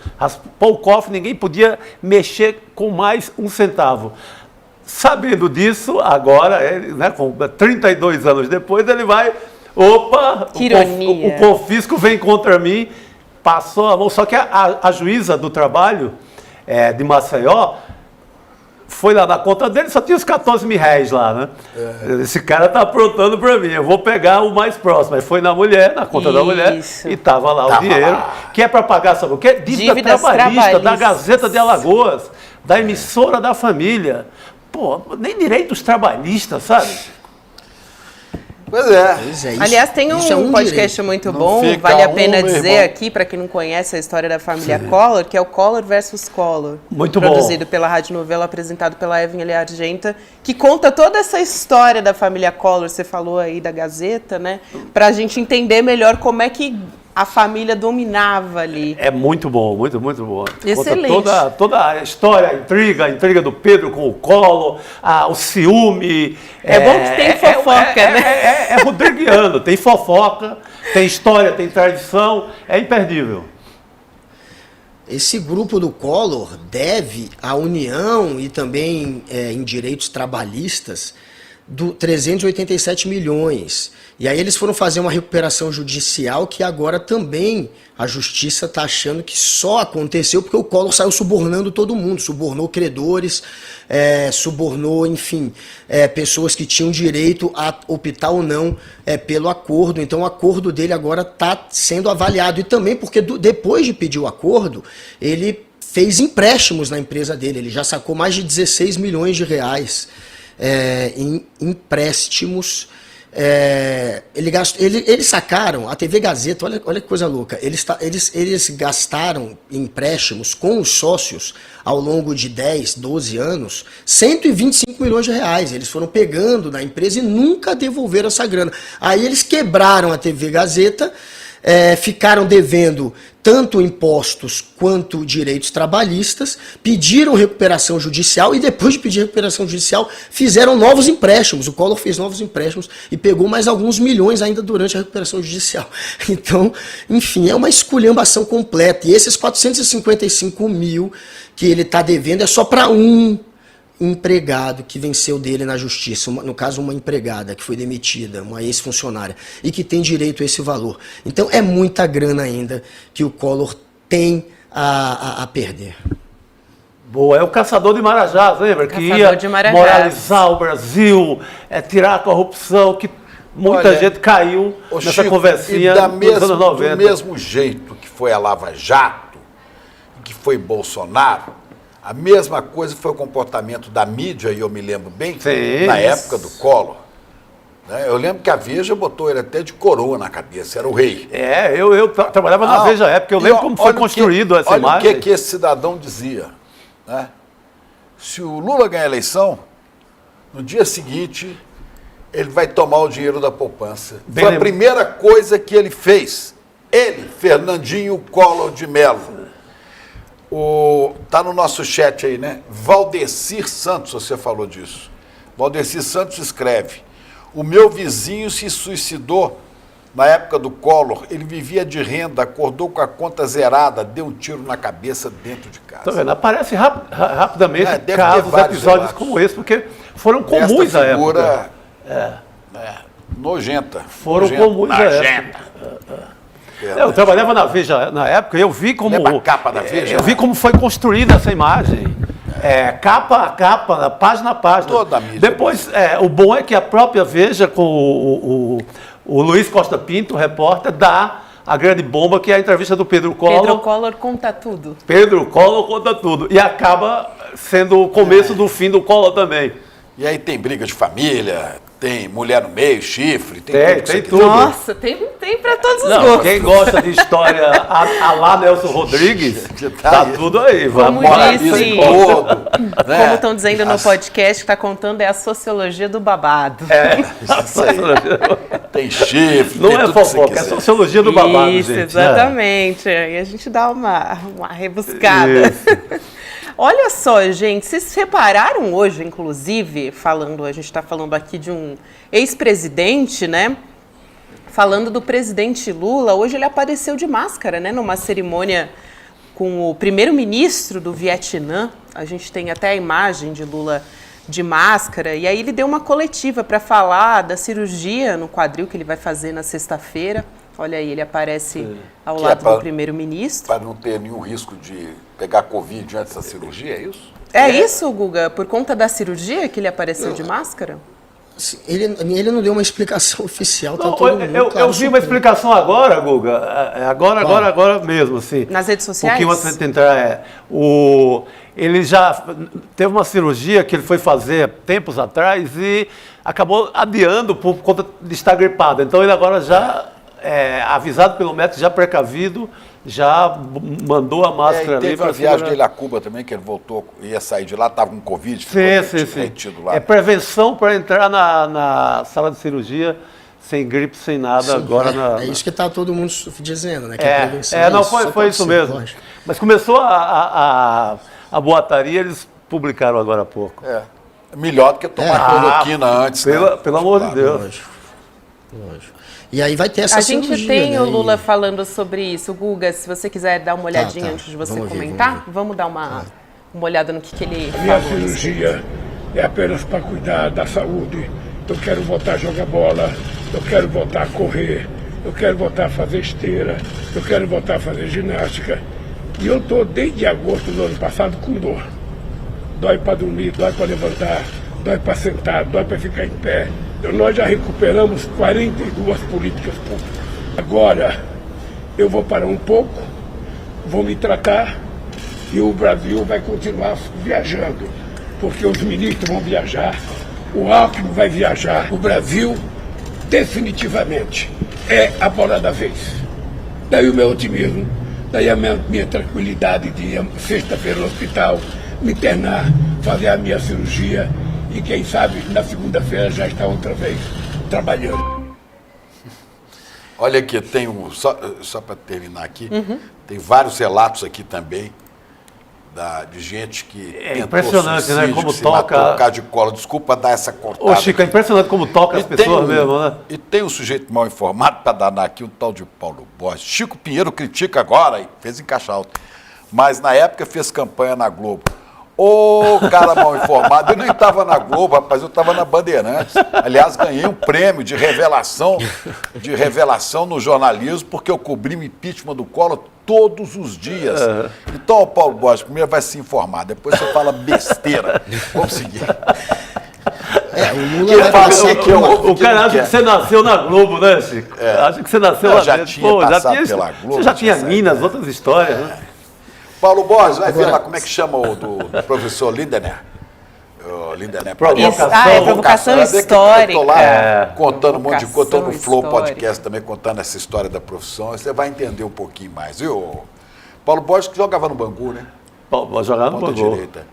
o cofre, ninguém podia mexer com mais um centavo. Sabendo disso, agora, com 32 anos depois, ele vai, o confisco vem contra mim, passou a mão. Só que a juíza do trabalho de Maceió foi lá na conta dele, só tinha os 14 mil reais lá, né? Esse cara tá aprontando para mim, eu vou pegar o mais próximo. Aí foi na conta da mulher, e tava lá o dinheiro, que é para pagar, sabe o quê? Dívida trabalhista da Gazeta de Alagoas, da emissora da família. Pô, nem direitos trabalhistas, sabe? Pois é. Aliás, tem um podcast direito. Muito bom, vale a pena dizer aqui, para quem não conhece a história da família Collor, que é o Collor versus Collor. Muito produzido pela Rádio Novela, apresentado pela Evelyn Argenta, que conta toda essa história da família Collor. Você falou aí da Gazeta, né? Para a gente entender melhor como é que a família dominava ali. É muito bom, muito, muito bom. Excelente. Conta toda a história, a intriga do Pedro com o Collor, o ciúme. É bom que tem fofoca, né? É rodriguiano, tem fofoca, tem história, tem tradição, é imperdível. Esse grupo do Collor deve à União e também em direitos trabalhistas 387 milhões. E aí eles foram fazer uma recuperação judicial que agora também a justiça está achando que só aconteceu porque o Collor saiu subornando todo mundo, subornou credores, subornou, enfim, pessoas que tinham direito a optar ou não pelo acordo. Então o acordo dele agora está sendo avaliado. E também porque depois de pedir o acordo, ele fez empréstimos na empresa dele, ele já sacou mais de 16 milhões de reais em empréstimos. Eles sacaram, a TV Gazeta, olha que coisa louca, eles gastaram em empréstimos com os sócios ao longo de 10, 12 anos, 125 milhões de reais. Eles foram pegando na empresa e nunca devolveram essa grana. Aí eles quebraram a TV Gazeta, ficaram devendo tanto impostos quanto direitos trabalhistas, pediram recuperação judicial e depois de pedir recuperação judicial fizeram novos empréstimos. O Collor fez novos empréstimos e pegou mais alguns milhões ainda durante a recuperação judicial. Então, enfim, é uma esculhambação completa. E esses 455 mil que ele está devendo é só para um empregado que venceu dele na justiça, no caso uma empregada que foi demitida, uma ex-funcionária, e que tem direito a esse valor. Então é muita grana ainda que o Collor tem a perder. Boa, é o Caçador de Marajás, lembra? Que ia moralizar o Brasil, tirar a corrupção, que muita gente caiu nessa Chico, conversinha dos anos 90. Do mesmo jeito que foi a Lava Jato, que foi Bolsonaro, a mesma coisa foi o comportamento da mídia, e eu me lembro bem, na época do Collor. Né? Eu lembro que a Veja botou ele até de coroa na cabeça, era o rei. Eu trabalhava na Veja época, eu lembro como foi construído essa imagem. Olha o que esse cidadão dizia. Né? Se o Lula ganhar a eleição, no dia seguinte, ele vai tomar o dinheiro da poupança. Foi a primeira coisa que ele fez. Ele, Fernandinho Collor de Mello. Tá no nosso chat aí, né? Valdecir Santos, você falou disso. Valdecir Santos escreve: o meu vizinho se suicidou na época do Collor, ele vivia de renda, acordou com a conta zerada, deu um tiro na cabeça dentro de casa. Tá vendo? Aparece rapidamente casos, episódios relatos como esse, porque foram comuns à época. Nojenta. Foram comuns à época. Eu trabalhava na Veja na época e eu vi como... Lembra a capa da Veja? Eu vi como foi construída essa imagem. Capa a capa, página a página. Toda a mídia. Depois, o bom é que a própria Veja, com o Luiz Costa Pinto, o repórter, dá a grande bomba, que é a entrevista do Pedro Collor. Pedro Collor conta tudo. Pedro Collor conta tudo. E acaba sendo o começo do fim do Collor também. E aí tem briga de família, tem mulher no meio, chifre, tem tudo. Nossa, tem para todos os gostos. Quem gosta de história a lá Nelson Rodrigues, tá tudo aí. Como disse, como estão dizendo no podcast, que está contando é a sociologia do babado. Tem chifre, não é fofoca, é sociologia do babado, isso, gente. Exatamente. E a gente dá uma rebuscada. Olha só, gente, vocês repararam hoje, inclusive, a gente está falando aqui de um ex-presidente, né? Falando do presidente Lula, hoje ele apareceu de máscara, né? Numa cerimônia com o primeiro-ministro do Vietnã. A gente tem até a imagem de Lula de máscara. E aí ele deu uma coletiva para falar da cirurgia no quadril que ele vai fazer na sexta-feira. Olha aí, ele aparece ao lado do primeiro-ministro. Para não ter nenhum risco de pegar Covid antes da cirurgia, é isso? É isso, Guga? Por conta da cirurgia que ele apareceu de máscara? Ele não deu uma explicação oficial. Tá eu vi uma explicação agora, Guga. Agora mesmo, assim. Nas redes sociais? Um pouquinho antes de entrar. Ele já teve uma cirurgia que ele foi fazer tempos atrás e acabou adiando por conta de estar gripado. Então ele agora já... avisado pelo médico, já precavido, já mandou a máscara ali. Teve a viagem dele a Cuba também, que ele voltou, ia sair de lá, estava com Covid, sim. Lá. É prevenção para entrar na sala de cirurgia sem gripe, sem nada. Sim, agora é isso que está todo mundo dizendo, né? Que a prevenção não foi isso mesmo. Lógico. Mas começou a boataria, eles publicaram agora há pouco. Melhor do que tomar cloroquina antes. Pelo amor de Deus. Lógico. E aí vai ter essa cirurgia. A gente tem o Lula falando sobre isso. Guga, se você quiser dar uma olhadinha antes de você comentar, vamos dar uma olhada no que ele falou. Minha cirurgia é apenas para cuidar da saúde. Eu quero voltar a jogar bola, eu quero voltar a correr, eu quero voltar a fazer esteira, eu quero voltar a fazer ginástica. E eu estou desde agosto do ano passado com dor. Dói para dormir, dói para levantar, dói para sentar, dói para ficar em pé. Nós já recuperamos 42 políticas públicas. Agora, eu vou parar um pouco, vou me tratar e o Brasil vai continuar viajando. Porque os ministros vão viajar, o Alckmin vai viajar. O Brasil, definitivamente, é a bola da vez. Daí o meu otimismo, daí a minha tranquilidade de ir sexta-feira no hospital, me internar, fazer a minha cirurgia. E quem sabe, na segunda-feira já está outra vez trabalhando. Olha aqui, tem só para terminar aqui, tem vários relatos aqui também de gente que impressionante, né? Como toca de cola. Desculpa dar essa cortada. Ô, Chico, é impressionante como toca as pessoas mesmo, né? E tem um sujeito mal informado para danar aqui, um tal de Paulo Borges. Chico Pinheiro critica agora, e fez em caixa alta. Mas na época fez campanha na Globo. Ô, cara mal informado, eu nem estava na Globo, rapaz, eu estava na Bandeirantes. Aliás, ganhei um prêmio de revelação no jornalismo, porque eu cobri o impeachment do Collor todos os dias. Então, o Paulo Borges, primeiro vai se informar, depois você fala besteira. Vamos seguir. O Lula vai passar aqui O cara acha que você nasceu na Globo, né, Chico? Acha que você nasceu lá já dentro. tinha passado pela Globo. Você já tinha sabe, Minas, outras histórias, né? Paulo Borges, vai ver lá como é que chama o do professor Lindener. Lindener. Provocação histórica. Estou lá contando um monte de coisa, estou no Flow histórica. Podcast também, contando essa história da profissão. Você vai entender um pouquinho mais, viu? Paulo Borges que jogava no Bangu, né? Vou jogar no Ponta Bangu. direita.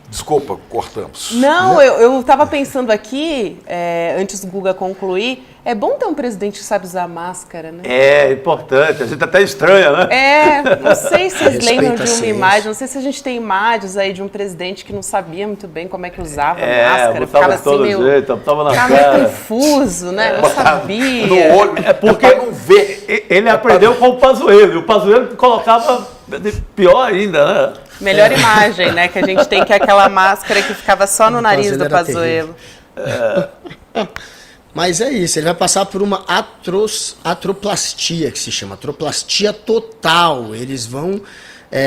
Desculpa, cortamos. Não, eu estava pensando aqui, antes do Guga concluir, é bom ter um presidente que sabe usar máscara, né? É importante, a gente até estranha, né? Não sei se vocês Respeita lembram de a uma ciência. imagem, não sei se a gente tem imagens aí de um presidente que não sabia muito bem como é que usava máscara, botava ficava de assim todo meio... jeito, botava na Ficava meio cara. confuso, né? Não Botava sabia. no olho, Porque pra não ver. ele aprendeu com o Pazuello, e o Pazuello colocava pior ainda, né? Melhor imagem, né, que a gente tem, que é aquela máscara que ficava só no nariz do Pazuello era Pazuello. Mas é isso, ele vai passar por uma atroplastia, que se chama, atroplastia total. Eles vão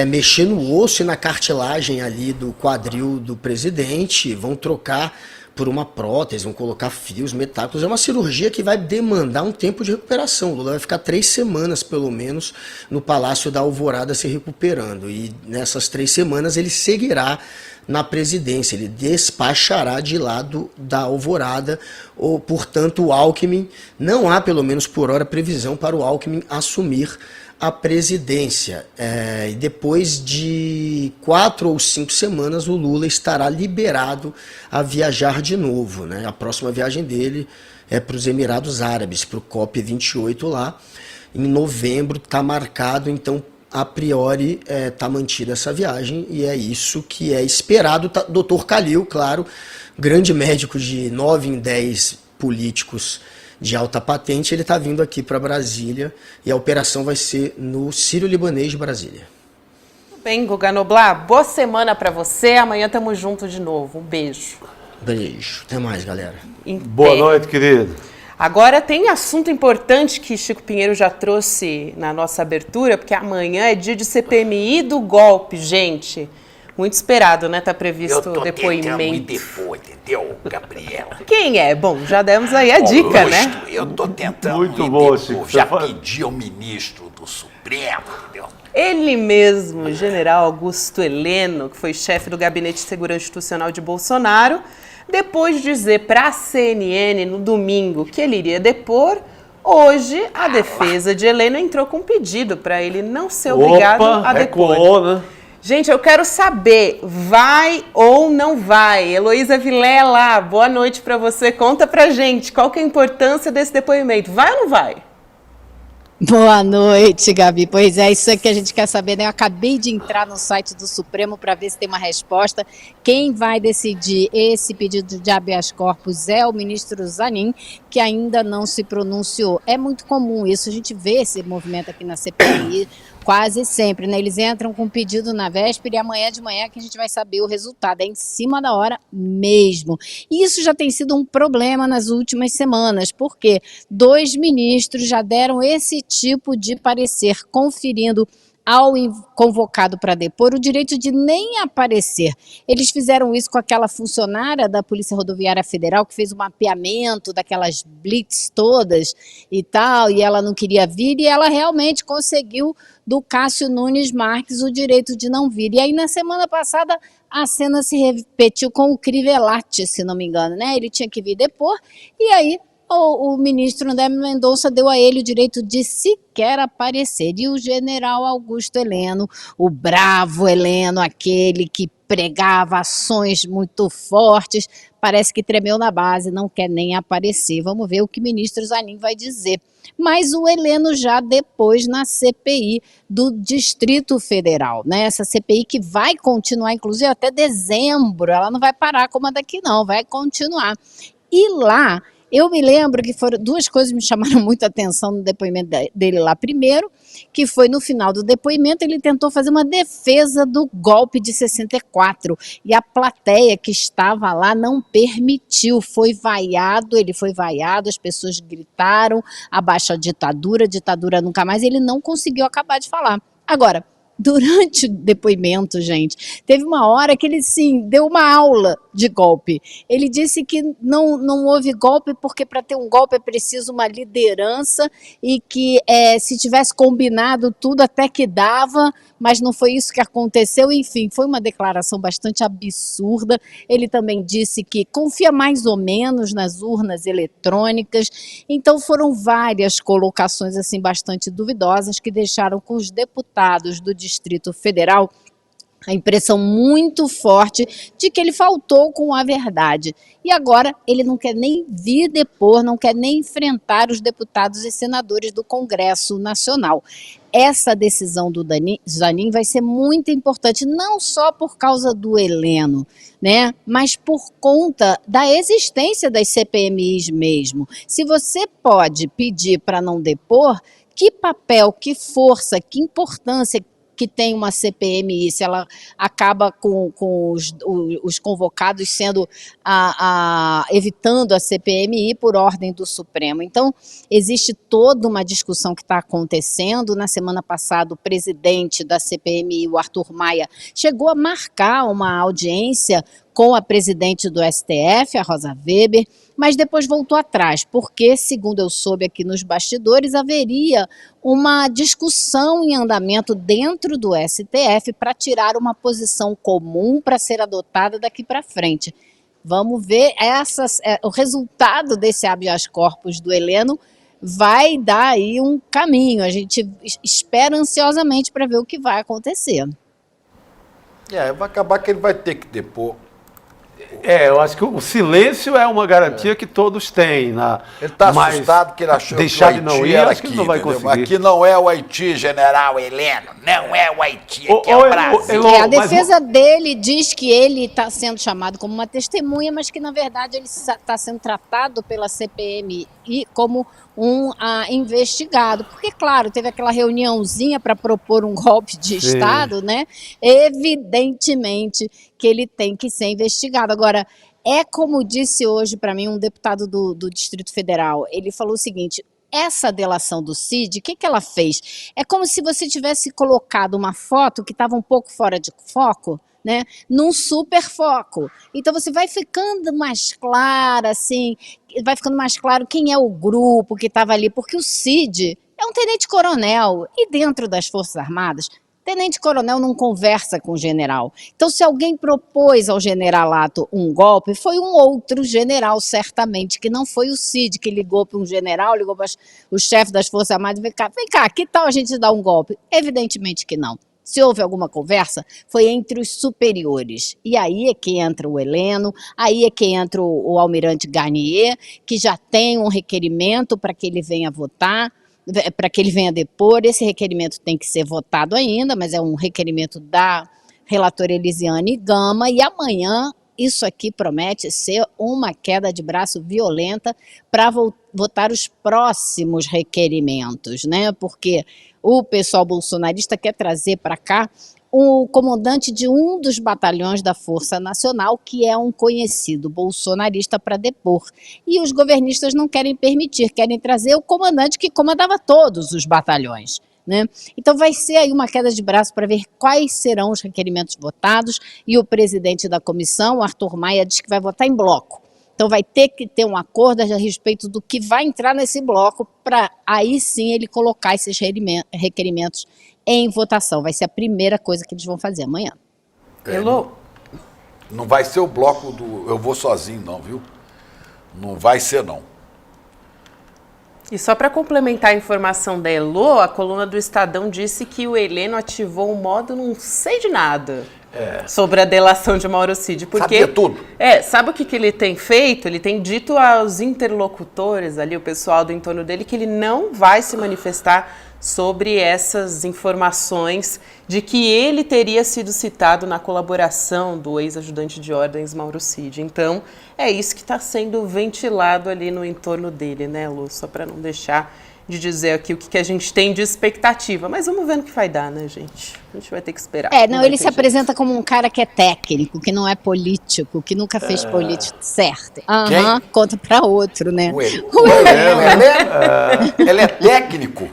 mexer no osso e na cartilagem ali do quadril do presidente, vão trocar por uma prótese, vão colocar fios metálicos. É uma cirurgia que vai demandar um tempo de recuperação. O Lula vai ficar 3 semanas, pelo menos, no Palácio da Alvorada se recuperando. E nessas 3 semanas ele seguirá na presidência, ele despachará de lado da Alvorada, ou, portanto, o Alckmin, não há, pelo menos por hora, previsão para o Alckmin assumir a presidência. E depois de 4 ou 5 semanas, o Lula estará liberado a viajar de novo, né? A próxima viagem dele é para os Emirados Árabes, para o COP28 lá. Em novembro está marcado, então, a priori, está mantida essa viagem, e é isso que é esperado. Dr. Calil, claro, grande médico de 9 em 10 políticos de alta patente, ele está vindo aqui para Brasília, e a operação vai ser no Sírio-Libanês de Brasília. Tudo bem, Guga Noblar, boa semana para você, amanhã estamos juntos de novo, um beijo. Beijo, até mais, galera. Boa noite, querido. Agora tem assunto importante que Chico Pinheiro já trouxe na nossa abertura, porque amanhã é dia de CPMI do golpe, gente. Muito esperado, né? Tá previsto o depoimento. Depor, entendeu, Gabriela? Quem é? Bom, já demos aí a dica, né? Eu tô tentando Muito me bom, depor. Chico. Já Você pedi ao ministro do Supremo, entendeu? Ele mesmo, o general Augusto Heleno, que foi chefe do Gabinete de Segurança Institucional de Bolsonaro, depois de dizer para a CNN no domingo que ele iria depor, hoje a defesa de Heleno entrou com um pedido para ele não ser obrigado a depor. Recuou, né? Gente, eu quero saber, vai ou não vai? Heloísa Vilela, boa noite para você. Conta pra gente, qual que é a importância desse depoimento? Vai ou não vai? Boa noite, Gabi. Pois é, isso é que a gente quer saber, né? Eu acabei de entrar no site do Supremo para ver se tem uma resposta. Quem vai decidir esse pedido de habeas corpus é o ministro Zanin, que ainda não se pronunciou. É muito comum isso, a gente vê esse movimento aqui na CPI quase sempre, né? Eles entram com um pedido na véspera e amanhã de manhã que a gente vai saber o resultado. É em cima da hora mesmo. E isso já tem sido um problema nas últimas semanas, porque 2 ministros já deram esse tipo de parecer, conferindo ao convocado para depor o direito de nem aparecer. Eles fizeram isso com aquela funcionária da Polícia Rodoviária Federal que fez o mapeamento daquelas blitz todas e tal, e ela não queria vir, e ela realmente conseguiu do Cássio Nunes Marques o direito de não vir. E aí na semana passada a cena se repetiu com o Crivellati, se não me engano, né? Ele tinha que vir depor, e aí o ministro André Mendonça deu a ele o direito de sequer aparecer. E o general Augusto Heleno, o bravo Heleno, aquele que pregava ações muito fortes, parece que tremeu na base, não quer nem aparecer. Vamos ver o que o ministro Zanin vai dizer. Mas o Heleno já depois na CPI do Distrito Federal, né? Essa CPI que vai continuar, inclusive, até dezembro. Ela não vai parar como a daqui, não, vai continuar. E lá, eu me lembro que foram 2 coisas que me chamaram muito a atenção no depoimento dele lá. Primeiro, que foi no final do depoimento, ele tentou fazer uma defesa do golpe de 64. E a plateia que estava lá não permitiu, ele foi vaiado, as pessoas gritaram, abaixo a ditadura nunca mais. Ele não conseguiu acabar de falar. Agora, durante o depoimento, gente, teve uma hora que ele, sim, deu uma aula de golpe. Ele disse que não houve golpe porque para ter um golpe é preciso uma liderança e que se tivesse combinado tudo até que dava, mas não foi isso que aconteceu. Enfim, foi uma declaração bastante absurda. Ele também disse que confia mais ou menos nas urnas eletrônicas. Então foram várias colocações assim bastante duvidosas que deixaram com os deputados do Distrito Federal a impressão muito forte de que ele faltou com a verdade. E agora ele não quer nem vir depor, não quer nem enfrentar os deputados e senadores do Congresso Nacional. Essa decisão do Zanin vai ser muito importante, não só por causa do Heleno, né, mas por conta da existência das CPMIs mesmo. Se você pode pedir para não depor, que papel, que força, que importância que tem uma CPMI, se ela acaba com os convocados sendo evitando a CPMI por ordem do Supremo. Então, existe toda uma discussão que está acontecendo. Na semana passada, o presidente da CPMI, o Arthur Maia, chegou a marcar uma audiência com a presidente do STF, a Rosa Weber, mas depois voltou atrás, porque, segundo eu soube aqui nos bastidores, haveria uma discussão em andamento dentro do STF para tirar uma posição comum para ser adotada daqui para frente. Vamos ver, o resultado desse habeas corpus do Heleno vai dar aí um caminho. A gente espera ansiosamente para ver o que vai acontecer. Vai acabar que ele vai ter que depor. Eu acho que o silêncio é uma garantia que todos têm. Ele está assustado que ele achou deixar que o de não Haiti ir, era acho que ele não vai entendeu? conseguir. Aqui não é o Haiti, general Heleno. Não é o Haiti, aqui é o Brasil. A defesa dele diz que ele está sendo chamado como uma testemunha, mas que, na verdade, ele está sendo tratado pela CPMI como um investigado. Porque, claro, teve aquela reuniãozinha para propor um golpe de Estado, né? Evidentemente que ele tem que ser investigado. Agora, como disse hoje para mim um deputado do Distrito Federal, ele falou o seguinte: essa delação do Cid, o que ela fez? É como se você tivesse colocado uma foto que estava um pouco fora de foco, né, num super foco. Então você vai ficando mais claro, assim, vai ficando mais claro quem é o grupo que estava ali, porque o Cid é um tenente-coronel e dentro das Forças Armadas, tenente-coronel não conversa com o general. Então, se alguém propôs ao generalato um golpe, foi um outro general, certamente, que não foi o Cid, que ligou para um general, ligou para o chefe das Forças Armadas, vem cá, que tal a gente dar um golpe? Evidentemente que não. Se houve alguma conversa, foi entre os superiores. E aí é que entra o Heleno, aí é que entra o almirante Garnier, que já tem um requerimento para que ele venha votar, para que ele venha depor. Esse requerimento tem que ser votado ainda, mas é um requerimento da relatora Elisiane Gama, e amanhã isso aqui promete ser uma queda de braço violenta para votar os próximos requerimentos, né? Porque o pessoal bolsonarista quer trazer para cá o comandante de um dos batalhões da Força Nacional, que é um conhecido bolsonarista, para depor. E os governistas não querem permitir, querem trazer o comandante que comandava todos os batalhões, né? Então vai ser aí uma queda de braço para ver quais serão os requerimentos votados, e o presidente da comissão, Arthur Maia, diz que vai votar em bloco. Então vai ter que ter um acordo a respeito do que vai entrar nesse bloco, para aí sim ele colocar esses requerimentos em votação. Vai ser a primeira coisa que eles vão fazer amanhã. Elô? Não vai ser o bloco do eu vou sozinho, não, viu? Não vai ser, não. E só para complementar a informação da Elô, a coluna do Estadão disse que o Heleno ativou um modo não sei de nada sobre a delação de Mauro Cid. Porque, sabia tudo. Sabe o que ele tem feito? Ele tem dito aos interlocutores ali, o pessoal do entorno dele, que ele não vai se manifestar sobre essas informações de que ele teria sido citado na colaboração do ex-ajudante de ordens Mauro Cid. Então, é isso que está sendo ventilado ali no entorno dele, né, Lu? Só para não deixar de dizer aqui o que a gente tem de expectativa. Mas vamos ver no que vai dar, né, gente? A gente vai ter que esperar. Ele se apresenta como um cara que é técnico, que não é político, que nunca fez político certo. Conta para outro, né? Ele é técnico.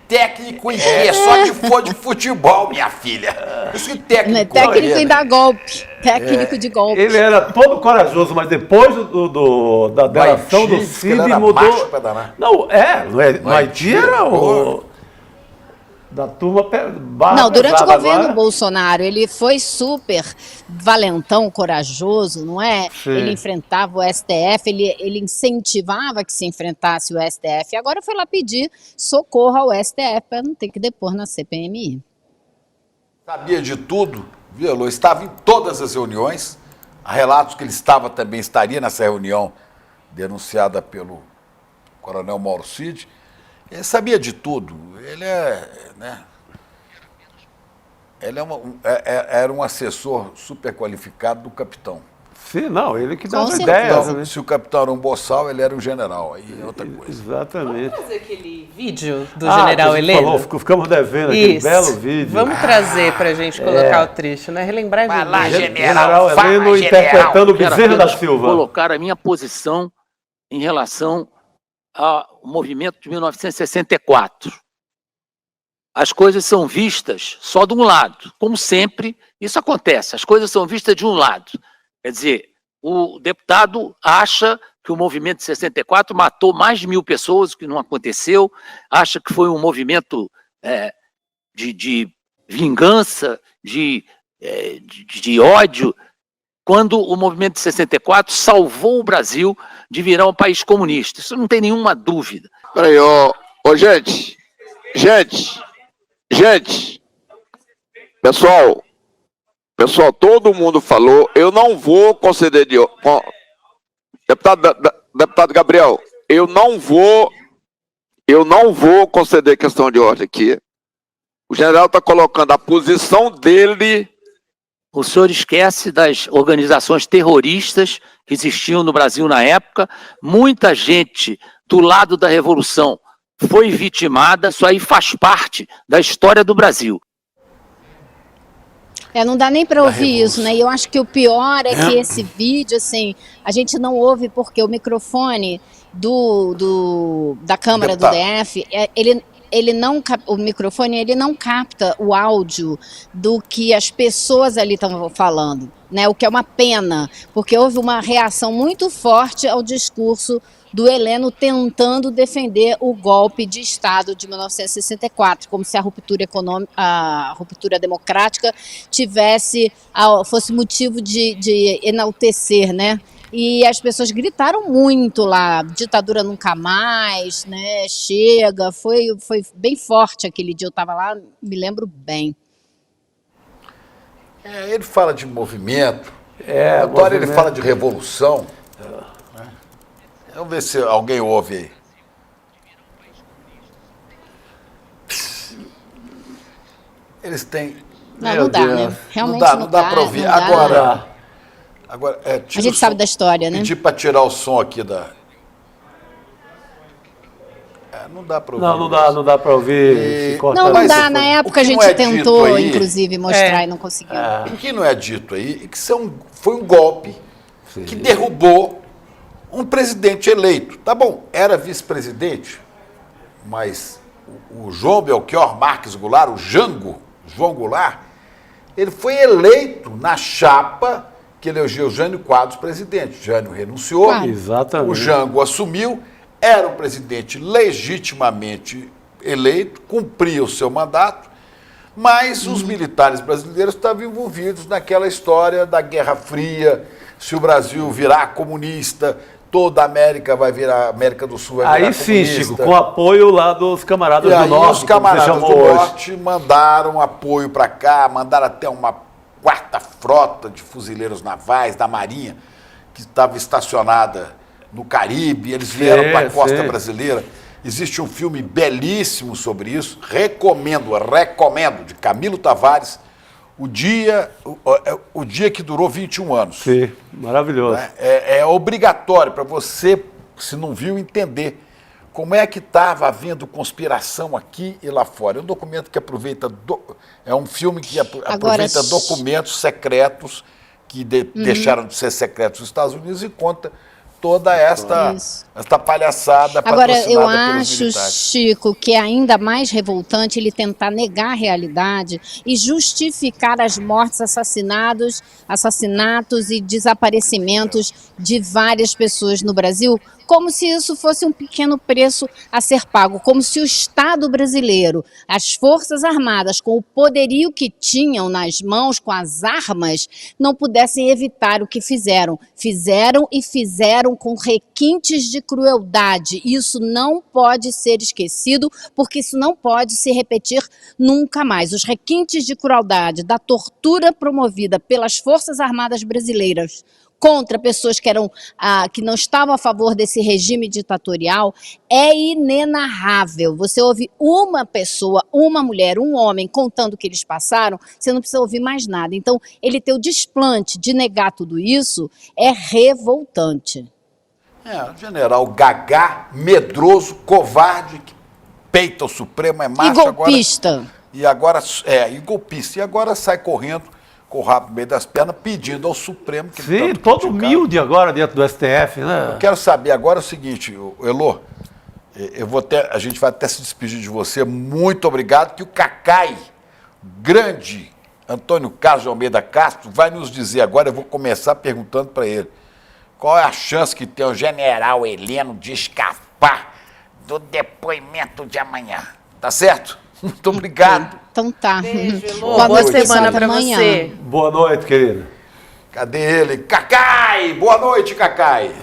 técnico em quê? Só de for de futebol, minha filha. Esse técnico. Técnico em dar golpe. Técnico de golpe. Ele era todo corajoso, mas depois da delação do Haiti, Cid ele era mudou. macho pra danar. Não, no Haiti era o. Da turma Não, durante o governo agora. Bolsonaro, ele foi super valentão, corajoso, não é? Sim. Ele enfrentava o STF, ele incentivava que se enfrentasse o STF. Agora foi lá pedir socorro ao STF para não ter que depor na CPMI. Sabia de tudo, viu? Estava em todas as reuniões. Há relatos que ele também estaria nessa reunião denunciada pelo coronel Mauro Cid. Ele sabia de tudo. Ele era um assessor super qualificado do capitão. Sim, não, ele que dava Com ideia. certeza. Né? Se o capitão era um boçal, ele era um general. Aí é outra coisa. Exatamente. Vamos fazer aquele vídeo do general que Heleno? Ficamos devendo aquele Isso. belo vídeo. Vamos trazer pra gente colocar o trecho, né? Relembrar e Vai lá, vídeo. General fala, Heleno general. interpretando Quero Bezerra da apenas Silva. colocar a minha posição em relação ao movimento de 1964. As coisas são vistas só de um lado. Como sempre, isso acontece. As coisas são vistas de um lado. Quer dizer, o deputado acha que o movimento de 64 matou mais de 1.000 pessoas, o que não aconteceu. Acha que foi um movimento de vingança, de ódio, quando o movimento de 64 salvou o Brasil de virar um país comunista. Isso não tem nenhuma dúvida. Peraí, gente, pessoal, todo mundo falou, eu não vou conceder deputado Gabriel, eu não vou conceder questão de ordem aqui. O general está colocando a posição dele. O senhor esquece das organizações terroristas que existiam no Brasil na época. Muita gente do lado da Revolução foi vitimada. Isso aí faz parte da história do Brasil. Não dá nem para ouvir isso, né? E eu acho que o pior é que esse vídeo, assim, a gente não ouve porque o microfone da Câmara do DF, o microfone ele não capta o áudio do que as pessoas ali estão falando, né? O que é uma pena, porque houve uma reação muito forte ao discurso do Heleno tentando defender o golpe de Estado de 1964, como se a ruptura econômica, a ruptura democrática fosse motivo de enaltecer, né? E as pessoas gritaram muito lá, ditadura nunca mais, né? Chega, foi bem forte aquele dia, eu estava lá, me lembro bem. Ele fala de movimento, agora ele fala de revolução. Vamos ver se alguém ouve aí. Eles têm... Não dá, né? Realmente não dá para ouvir. Agora, a gente sabe da história, né? Pedir para tirar o som aqui da... não dá para ouvir. Não dá para ouvir. Não dá. Na época a gente tentou, aí, inclusive, mostrar e não conseguiu. O que não é dito aí é que foi um golpe que derrubou um presidente eleito. Tá bom, era vice-presidente, mas o João Belchior Marques Goulart, o João Goulart, ele foi eleito na chapa que elegeu Jânio Quadros presidente. Jânio renunciou, Exatamente. O Jango assumiu, era um presidente legitimamente eleito, cumpria o seu mandato, mas os militares brasileiros estavam envolvidos naquela história da Guerra Fria, se o Brasil virar comunista, toda a América vai virar, América do Sul vai virar comunista. Aí sim, Chico, com apoio lá dos camaradas do Norte. Os camaradas do Norte mandaram apoio para cá, mandaram até uma quarta frota de fuzileiros navais da Marinha, que estava estacionada no Caribe, eles vieram para a costa brasileira. Existe um filme belíssimo sobre isso, recomendo, de Camilo Tavares, o dia que durou 21 anos. Sim, maravilhoso. É obrigatório para você, se não viu, entender como é que estava havendo conspiração aqui e lá fora. É um documento que aproveita, é um filme que aproveita documentos secretos que deixaram de ser secretos nos Estados Unidos e conta toda esta palhaçada Agora, eu patrocinada pelos acho, militares. Chico, que é ainda mais revoltante ele tentar negar a realidade e justificar as mortes, assassinatos e desaparecimentos de várias pessoas no Brasil, como se isso fosse um pequeno preço a ser pago, como se o Estado brasileiro, as Forças Armadas, com o poderio que tinham nas mãos, com as armas, não pudessem evitar o que fizeram. Fizeram com requintes de crueldade. Isso não pode ser esquecido, porque isso não pode se repetir nunca mais. Os requintes de crueldade, da tortura promovida pelas Forças Armadas brasileiras contra pessoas que não estavam a favor desse regime ditatorial, é inenarrável. Você ouve uma pessoa, uma mulher, um homem contando o que eles passaram, você não precisa ouvir mais nada. Então, ele ter o desplante de negar tudo isso é revoltante. O general gagá, medroso, covarde, que peita o Supremo, é macho. E golpista. E golpista. E agora sai correndo com o rabo no meio das pernas, pedindo ao Supremo que Sim, todo humilde agora dentro do STF, né? Eu quero saber agora o seguinte, Elô, a gente vai até se despedir de você, muito obrigado, que o Cacai, grande Antônio Carlos de Almeida Castro, vai nos dizer agora, eu vou começar perguntando para ele, qual é a chance que tem o general Heleno de escapar do depoimento de amanhã, tá certo? Muito obrigado. Então tá. Beijo, Elô. Boa Boa noite, semana pessoal, para amanhã. você. Boa noite, querido. Cadê ele? Cacai! Boa noite, Cacai!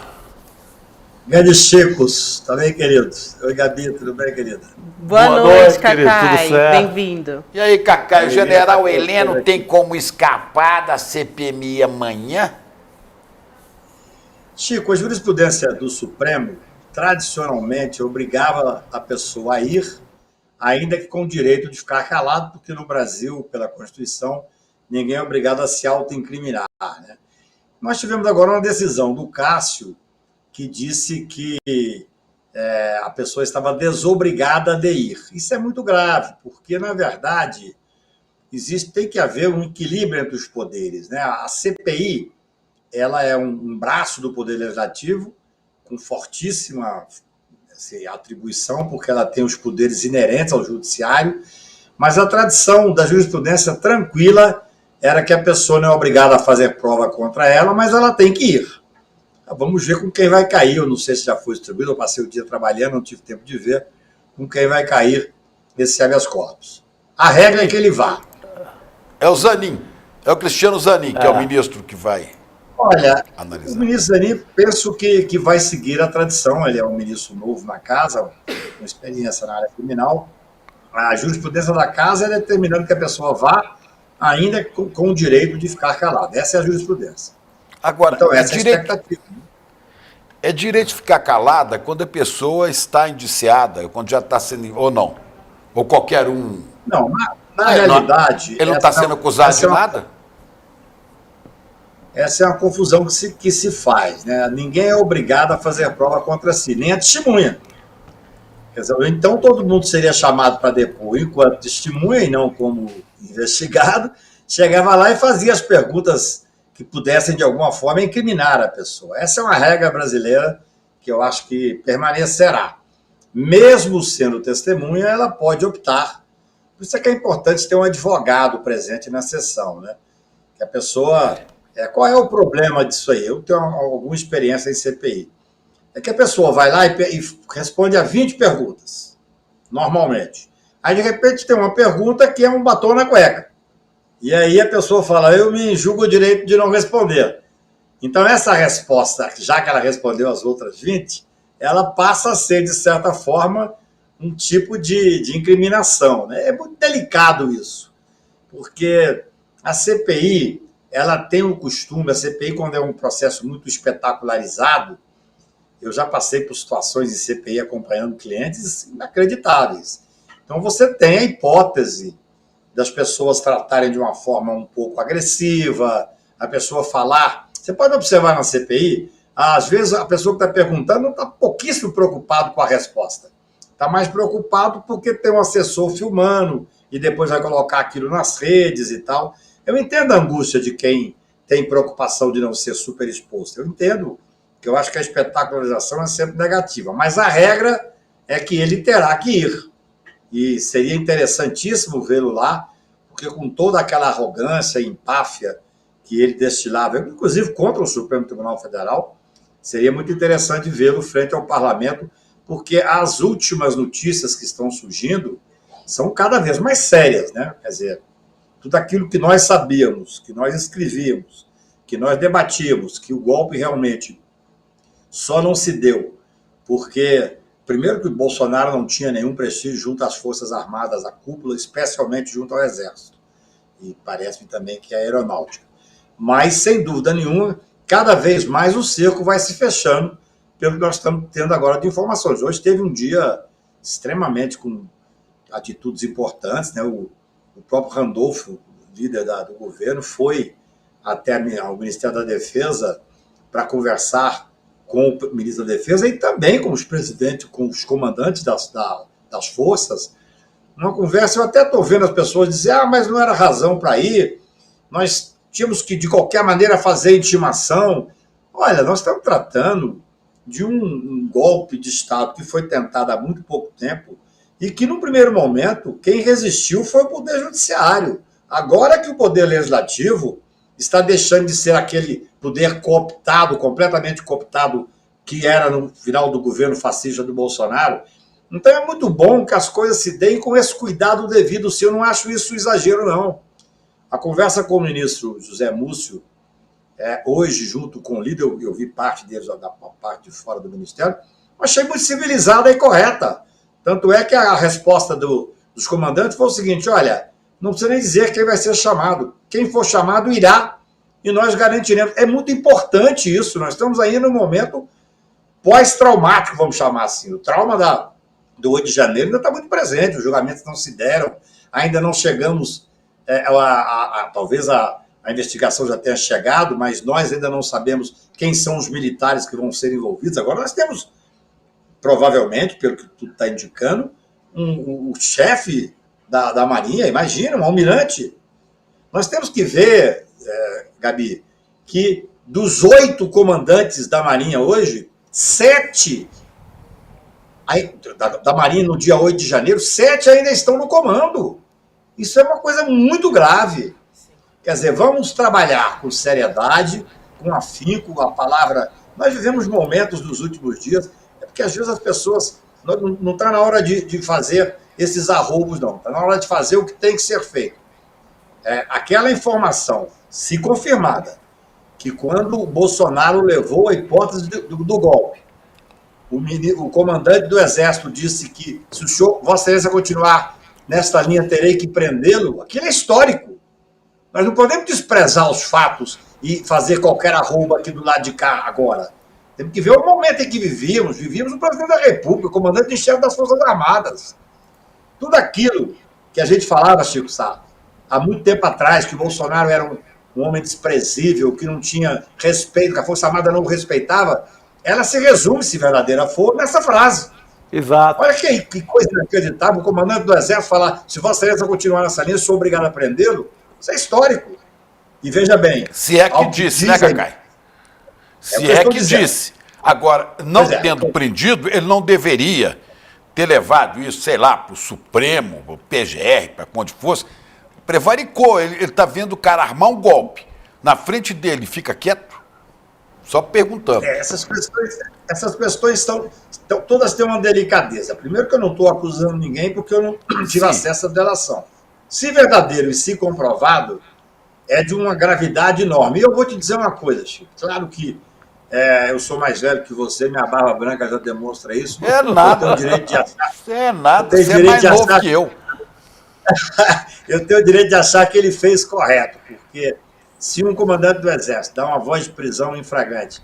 Grandes Chicos, tá bem, queridos? Oi, Gabi, tudo bem, querida? Boa Boa noite, noite, querido, Cacai. tudo certo? Bem-vindo. E aí, Cacai, o general Heleno tem como escapar da CPMI amanhã? Chico, a jurisprudência do Supremo, tradicionalmente, obrigava a pessoa a ir, ainda que com o direito de ficar calado, porque no Brasil, pela Constituição, ninguém é obrigado a se autoincriminar, né? Nós tivemos agora uma decisão do Cássio, que disse que a pessoa estava desobrigada de ir. Isso é muito grave, porque, na verdade, tem que haver um equilíbrio entre os poderes, né? A CPI ela é um braço do Poder Legislativo, com fortíssima atribuição, porque ela tem os poderes inerentes ao Judiciário, mas a tradição da jurisprudência tranquila era que a pessoa não é obrigada a fazer prova contra ela, mas ela tem que ir. Vamos ver com quem vai cair. Eu não sei se já foi distribuído, eu passei o dia trabalhando, não tive tempo de ver com quem vai cair esse habeas corpus. A regra é que ele vá. É o Zanin, é o Cristiano Zanin, que é o ministro que vai analisar. O ministro Zanin, penso que vai seguir a tradição. Ele é um ministro novo na casa, com experiência na área criminal. A jurisprudência da casa é determinando que a pessoa vá, ainda com o direito de ficar calada. Essa é a jurisprudência. Agora, então, essa é a expectativa. É direito de ficar calada quando a pessoa está indiciada, quando já está sendo, ou não? Ou qualquer um? Não, na realidade... Ele não está sendo acusado de nada? Essa é uma confusão que se faz, né? Ninguém é obrigado a fazer prova contra si, nem a testemunha. Então, todo mundo seria chamado para depor enquanto testemunha e não como investigado, chegava lá e fazia as perguntas que pudessem, de alguma forma, incriminar a pessoa. Essa é uma regra brasileira que eu acho que permanecerá. Mesmo sendo testemunha, ela pode optar. Por isso é que é importante ter um advogado presente na sessão, né? Que a pessoa... Qual é o problema disso aí? Eu tenho alguma experiência em CPI. É que a pessoa vai lá e responde a 20 perguntas, normalmente. Aí, de repente, tem uma pergunta que é um batom na cueca. E aí a pessoa fala, eu me julgo o direito de não responder. Então, essa resposta, já que ela respondeu as outras 20, ela passa a ser, de certa forma, um tipo de incriminação, né? É muito delicado isso, porque a CPI... ela tem o costume, a CPI, quando é um processo muito espetacularizado, eu já passei por situações em CPI acompanhando clientes inacreditáveis. Então, você tem a hipótese das pessoas tratarem de uma forma um pouco agressiva, a pessoa falar... Você pode observar na CPI, às vezes a pessoa que está perguntando não está pouquíssimo preocupado com a resposta. Está mais preocupado porque tem um assessor filmando e depois vai colocar aquilo nas redes e tal... Eu entendo a angústia de quem tem preocupação de não ser super exposto. Eu entendo porque eu acho que a espetacularização é sempre negativa. Mas a regra é que ele terá que ir. E seria interessantíssimo vê-lo lá, porque com toda aquela arrogância e empáfia que ele destilava, inclusive contra o Supremo Tribunal Federal, seria muito interessante vê-lo frente ao parlamento, porque as últimas notícias que estão surgindo são cada vez mais sérias, né? Quer dizer, tudo aquilo que nós sabíamos, que nós escrevíamos, que nós debatíamos, que o golpe realmente só não se deu porque, primeiro, que o Bolsonaro não tinha nenhum prestígio junto às Forças Armadas, à cúpula, especialmente junto ao Exército. E parece-me também que é a Aeronáutica. Mas, sem dúvida nenhuma, cada vez mais o cerco vai se fechando pelo que nós estamos tendo agora de informações. Hoje teve um dia extremamente com atitudes importantes, né? O próprio Randolfo, líder do governo, foi até ao Ministério da Defesa para conversar com o ministro da Defesa e também com os presidentes, com os comandantes das forças. Numa conversa, eu até estou vendo as pessoas dizer, mas não era razão para ir, nós tínhamos que, de qualquer maneira, fazer intimação. Olha, nós estamos tratando de um golpe de Estado que foi tentado há muito pouco tempo e que, no primeiro momento, quem resistiu foi o Poder Judiciário. Agora que o Poder Legislativo está deixando de ser aquele poder cooptado, completamente cooptado, que era no final do governo fascista do Bolsonaro. Então é muito bom que as coisas se deem com esse cuidado devido. Se eu não acho isso exagero, não. A conversa com o ministro José Múcio, hoje, junto com o líder, eu vi parte deles da parte de fora do Ministério, achei muito civilizada e correta. Tanto é que a resposta dos comandantes foi o seguinte, olha, não precisa nem dizer quem vai ser chamado. Quem for chamado irá e nós garantiremos. É muito importante isso. Nós estamos aí no momento pós-traumático, vamos chamar assim. O trauma do 8 de janeiro ainda está muito presente. Os julgamentos não se deram. Ainda não chegamos, talvez a investigação já tenha chegado, mas nós ainda não sabemos quem são os militares que vão ser envolvidos. Agora nós temos, provavelmente, pelo que tudo está indicando, o chefe da Marinha, imagina, um almirante. Nós temos que ver, Gabi, que dos 8 comandantes da Marinha hoje, 7 da Marinha no dia 8 de janeiro, 7 ainda estão no comando. Isso é uma coisa muito grave. Quer dizer, vamos trabalhar com seriedade, com afinco, a palavra... Nós vivemos momentos nos últimos dias, porque às vezes as pessoas... Não está na hora de fazer esses arroubos, não. Está na hora de fazer o que tem que ser feito. Aquela informação, se confirmada, que quando o Bolsonaro levou a hipótese do golpe, o comandante do Exército disse que se o senhor, Vossa Excelência, continuar nesta linha, terei que prendê-lo, aquilo é histórico. Nós não podemos desprezar os fatos e fazer qualquer arroubo aqui do lado de cá agora. Temos que ver o momento em que vivíamos. Vivíamos o presidente da República, o comandante em chefe das Forças Armadas. Tudo aquilo que a gente falava, Chico Sá, há muito tempo atrás, que o Bolsonaro era um homem desprezível, que não tinha respeito, que a Força Armada não o respeitava, ela se resume, se verdadeira for, nessa frase. Exato. Olha que coisa inacreditável, o comandante do Exército falar, se Vossa Excelência continuar nessa linha, sou obrigado a prendê-lo. Isso é histórico. E veja bem... Se é que disse, né, Cacai? Se é que disse. Agora, não tendo prendido, ele não deveria ter levado isso, sei lá, para o Supremo, para o PGR, para onde fosse. Prevaricou. Ele está vendo o cara armar um golpe. Na frente dele, fica quieto? Só perguntando. Essas questões todas têm uma delicadeza. Primeiro que eu não estou acusando ninguém porque eu não tive acesso à delação. Se verdadeiro e se comprovado, é de uma gravidade enorme. E eu vou te dizer uma coisa, Chico. Claro que eu sou mais velho que você, minha barba branca já demonstra isso. É nada. Eu tenho direito de achar. É nada, você é mais novo que eu. Eu tenho o direito de achar que ele fez correto, porque se um comandante do Exército dá uma voz de prisão em flagrante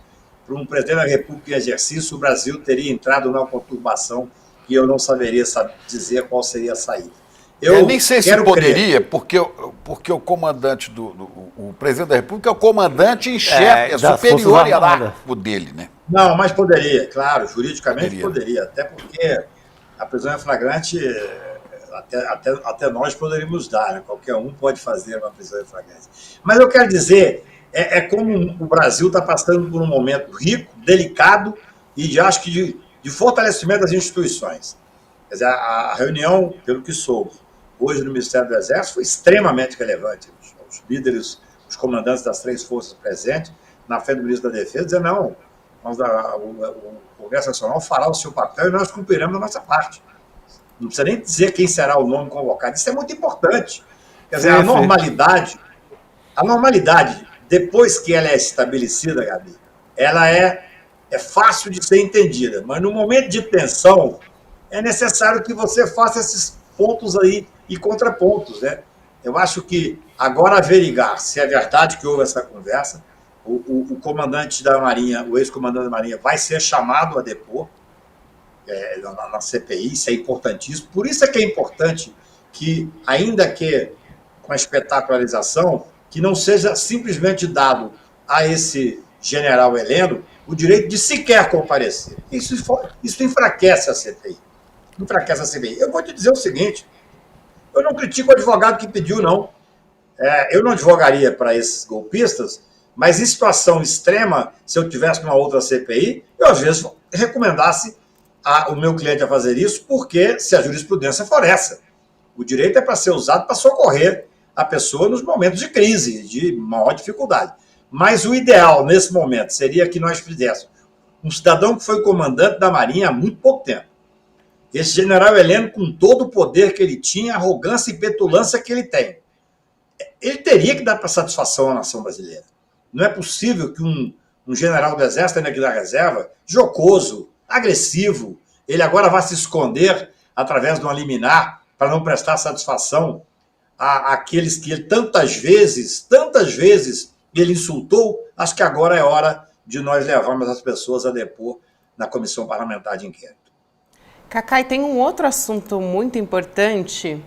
para um presidente da República em exercício, o Brasil teria entrado numa conturbação que eu não saberia dizer qual seria a saída. Eu nem sei se poderia, porque o comandante o presidente da República é o comandante em chefe, é superior hierárquico dele, né? Não, mas poderia, claro, juridicamente poderia, até porque a prisão em flagrante, até nós poderíamos dar, né? Qualquer um pode fazer uma prisão em flagrante. Mas eu quero dizer É como o Brasil está passando por um momento rico, delicado e acho que de fortalecimento das instituições. Quer dizer, a reunião, pelo que soube, hoje no Ministério do Exército foi extremamente relevante. Os líderes, os comandantes das 3 forças presentes, na frente do ministro da Defesa, dizendo, não, o Congresso Nacional fará o seu papel e nós cumpriremos a nossa parte. Não precisa nem dizer quem será o nome convocado. Isso é muito importante. Quer dizer, a normalidade, depois que ela é estabelecida, Gabi, ela é fácil de ser entendida. Mas no momento de tensão, é necessário que você faça esses pontos aí e contrapontos, né? Eu acho que agora averiguar se é verdade que houve essa conversa, o comandante da Marinha, o ex-comandante da Marinha, vai ser chamado a depor na CPI, isso é importantíssimo. Por isso é que é importante que, ainda que com a espetacularização, que não seja simplesmente dado a esse general Heleno o direito de sequer comparecer. Isso enfraquece a CPI. Enfraquece a CPI. Eu vou te dizer o seguinte, eu não critico o advogado que pediu, não. Eu não advogaria para esses golpistas, mas em situação extrema, se eu tivesse numa outra CPI, eu às vezes recomendasse o meu cliente a fazer isso, porque se a jurisprudência for essa. O direito é para ser usado para socorrer a pessoa nos momentos de crise, de maior dificuldade. Mas o ideal, nesse momento, seria que nós fizéssemos um cidadão que foi comandante da Marinha há muito pouco tempo. Esse general Heleno, com todo o poder que ele tinha, a arrogância e petulância que ele tem, ele teria que dar para satisfação à nação brasileira. Não é possível que um general do Exército, ainda que da reserva, jocoso, agressivo, ele agora vá se esconder através de uma liminar para não prestar satisfação àqueles que ele tantas vezes ele insultou. Acho que agora é hora de nós levarmos as pessoas a depor na Comissão Parlamentar de Inquérito. Cacai, tem um outro assunto muito importante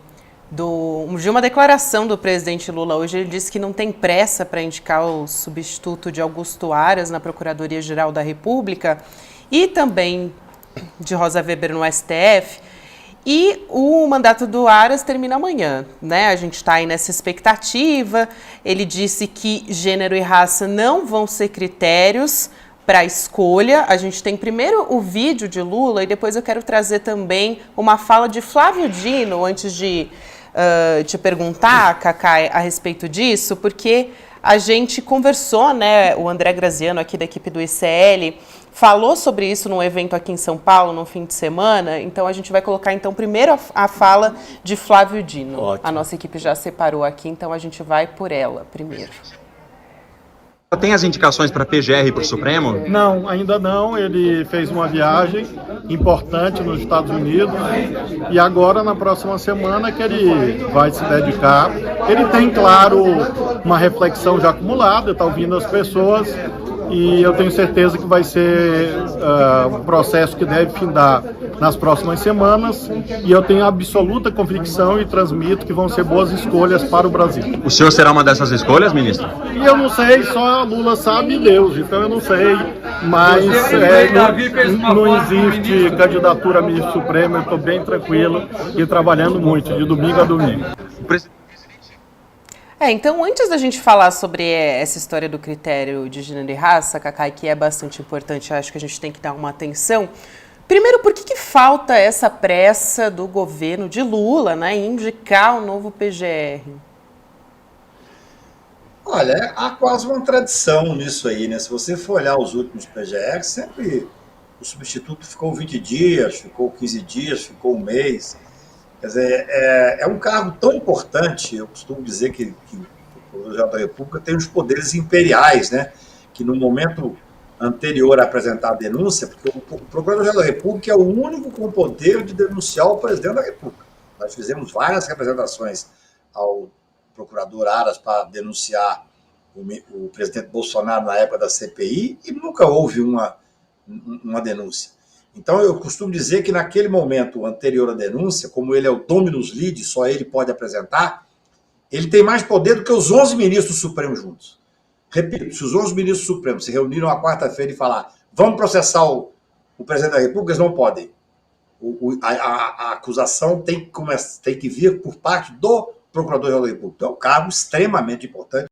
de uma declaração do presidente Lula. Hoje ele disse que não tem pressa para indicar o substituto de Augusto Aras na Procuradoria-Geral da República e também de Rosa Weber no STF. E o mandato do Aras termina amanhã, né? A gente está aí nessa expectativa. Ele disse que gênero e raça não vão ser critérios para a escolha. A gente tem primeiro o vídeo de Lula e depois eu quero trazer também uma fala de Flávio Dino, antes de te perguntar, Cacai, a respeito disso, porque a gente conversou, né, o André Graziano aqui da equipe do ICL, falou sobre isso num evento aqui em São Paulo, no fim de semana, então a gente vai colocar então primeiro a fala de Flávio Dino. Ótimo. A nossa equipe já separou aqui, então a gente vai por ela primeiro. Tem as indicações para a PGR e para o Supremo? Não, ainda não. Ele fez uma viagem importante nos Estados Unidos e agora, na próxima semana, que ele vai se dedicar. Ele tem, claro, uma reflexão já acumulada, está ouvindo as pessoas e eu tenho certeza que vai ser um processo que deve findar nas próximas semanas e eu tenho absoluta convicção e transmito que vão ser boas escolhas para o Brasil. O senhor será uma dessas escolhas, ministro? E eu não sei, só Lula sabe e Deus, então eu não sei, mas não existe candidatura a ministro supremo, eu estou bem tranquilo e trabalhando muito, de domingo a domingo. Então, antes da gente falar sobre essa história do critério de gênero e raça, Cacai, que é bastante importante, acho que a gente tem que dar uma atenção. Primeiro, por que falta essa pressa do governo de Lula, né, em indicar o novo PGR? Olha, há quase uma tradição nisso aí, né? Se você for olhar os últimos PGR, sempre o substituto ficou 20 dias, ficou 15 dias, ficou um mês. Quer dizer, é um cargo tão importante, eu costumo dizer que o Procurador-Geral da República tem os poderes imperiais, né? Que no momento anterior a apresentar a denúncia, porque o Procurador-Geral da República é o único com o poder de denunciar o presidente da República. Nós fizemos várias representações ao procurador Aras para denunciar o presidente Bolsonaro na época da CPI e nunca houve uma denúncia. Então, eu costumo dizer que naquele momento anterior à denúncia, como ele é o dominus lidi, só ele pode apresentar, ele tem mais poder do que os 11 ministros supremos juntos. Repito, se os 11 ministros supremos se reuniram na quarta-feira e falar vamos processar o presidente da República, eles não podem. A acusação tem que vir por parte do Procurador-Geral da República. Então, é um cargo extremamente importante.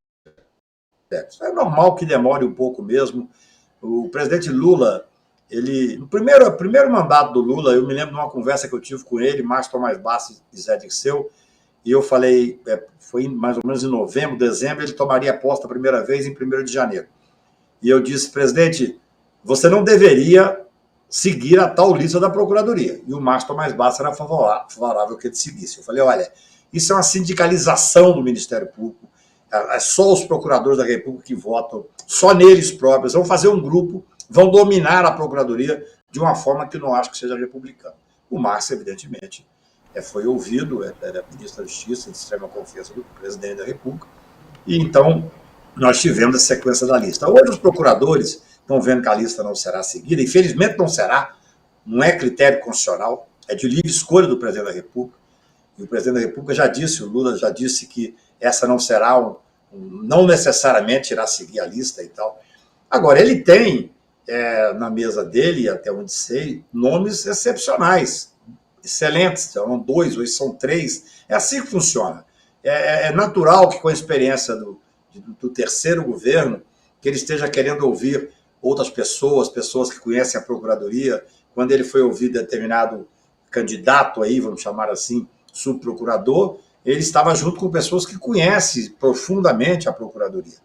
aspectos. É normal que demore um pouco mesmo. O presidente Lula, no primeiro mandato do Lula, eu me lembro de uma conversa que eu tive com ele, Márcio Tomás Bastos e Zé Dirceu, e eu falei, foi mais ou menos em novembro, dezembro, ele tomaria posse a primeira vez em 1º de janeiro. E eu disse, presidente, você não deveria seguir a tal lista da Procuradoria. E o Márcio Tomás Bastos era favorável que ele seguisse. Eu falei, olha, isso é uma sindicalização do Ministério Público, é só os procuradores da República que votam, só neles próprios, vão fazer um grupo, vão dominar a Procuradoria de uma forma que eu não acho que seja republicana. O Márcio, evidentemente, foi ouvido, era ministro da Justiça, de extrema confiança do presidente da República, e então nós tivemos a sequência da lista. Hoje os procuradores estão vendo que a lista não será seguida, infelizmente não será, não é critério constitucional, é de livre escolha do presidente da República, e o presidente da República já disse, o Lula já disse que essa não será, não necessariamente irá seguir a lista e tal. Agora, ele tem na mesa dele, até onde sei, nomes excepcionais, excelentes, são 2, hoje são 3, é assim que funciona. É natural que com a experiência do terceiro governo, que ele esteja querendo ouvir outras pessoas que conhecem a Procuradoria. Quando ele foi ouvir determinado candidato aí, vamos chamar assim, subprocurador, ele estava junto com pessoas que conhecem profundamente a Procuradoria.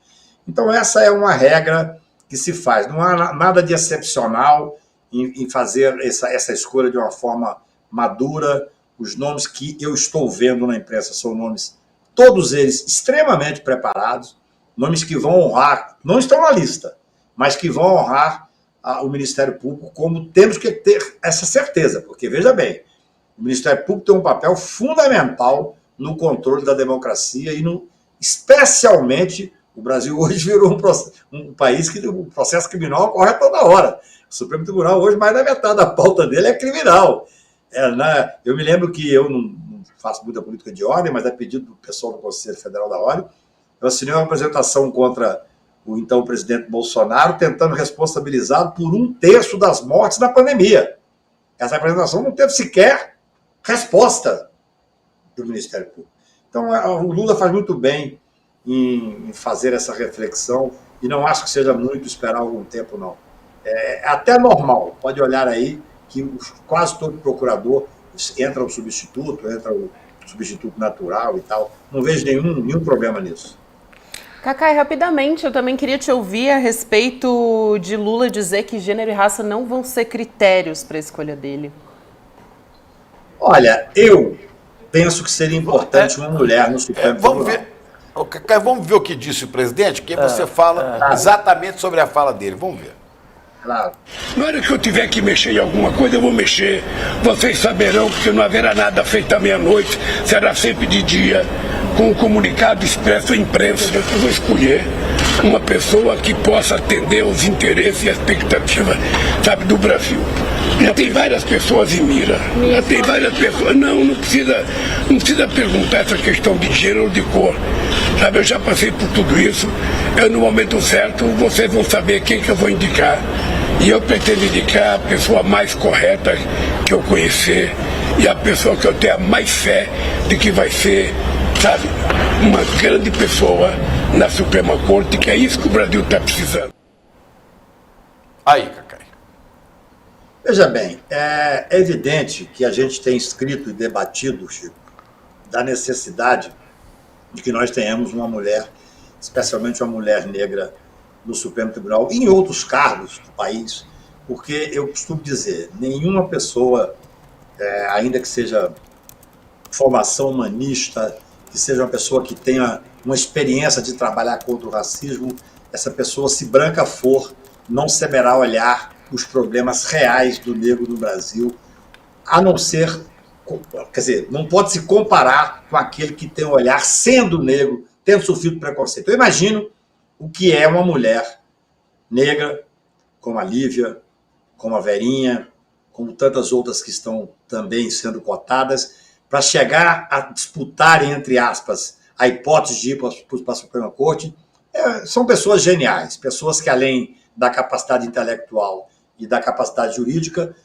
Então essa é uma regra que se faz. Não há nada de excepcional em fazer essa escolha de uma forma madura. Os nomes que eu estou vendo na imprensa são nomes, todos eles extremamente preparados, nomes que vão honrar, não estão na lista, mas que vão honrar o Ministério Público, como temos que ter essa certeza, porque, veja bem, o Ministério Público tem um papel fundamental no controle da democracia e, especialmente, o Brasil hoje virou um país que o processo criminal ocorre a toda hora. O Supremo Tribunal hoje, mais da metade da pauta dele é criminal. Eu me lembro que eu não faço muita política de ordem, mas a pedido do pessoal do Conselho Federal da Ordem, eu assinei uma apresentação contra o então presidente Bolsonaro, tentando responsabilizá-lo por 1/3 das mortes da pandemia. Essa apresentação não teve sequer resposta do Ministério Público. Então, o Lula faz muito bem em fazer essa reflexão e não acho que seja muito esperar algum tempo, não. É até normal, pode olhar aí que quase todo procurador entra o substituto natural e tal. Não vejo nenhum problema nisso. Cacai, rapidamente, eu também queria te ouvir a respeito de Lula dizer que gênero e raça não vão ser critérios para a escolha dele. Olha, eu penso que seria importante uma mulher no Supremo Tribunal. Cacai, vamos ver o que disse o presidente, que você fala exatamente sobre a fala dele. Vamos ver. Claro. Na hora que eu tiver que mexer em alguma coisa, eu vou mexer. Vocês saberão que não haverá nada feito à meia-noite, será sempre de dia, com um comunicado expresso à imprensa. Eu vou escolher uma pessoa que possa atender aos interesses e expectativas, sabe, do Brasil. Já tem várias pessoas em mira. Já tem várias pessoas. Não precisa perguntar essa questão de gênero ou de cor. Sabe, eu já passei por tudo isso. No momento certo, vocês vão saber quem que eu vou indicar. E eu pretendo indicar a pessoa mais correta que eu conhecer e a pessoa que eu tenho mais fé de que vai ser, sabe, uma grande pessoa na Suprema Corte, que é isso que o Brasil está precisando. Aí, Cacai. Veja bem, é evidente que a gente tem escrito e debatido, Chico, da necessidade de que nós tenhamos uma mulher, especialmente uma mulher negra, no Supremo Tribunal e em outros cargos do país, porque eu costumo dizer, nenhuma pessoa, ainda que seja formação humanista, que seja uma pessoa que tenha uma experiência de trabalhar contra o racismo, essa pessoa, se branca for, não saberá olhar os problemas reais do negro no Brasil, a não ser, quer dizer, não pode se comparar com aquele que tem um olhar, sendo negro, tendo sofrido preconceito. Eu imagino o que é uma mulher negra, como a Lívia, como a Verinha, como tantas outras que estão também sendo cotadas, para chegar a disputar, entre aspas, a hipótese de ir para a Suprema Corte. São pessoas geniais, pessoas que, além da capacidade intelectual e da capacidade jurídica,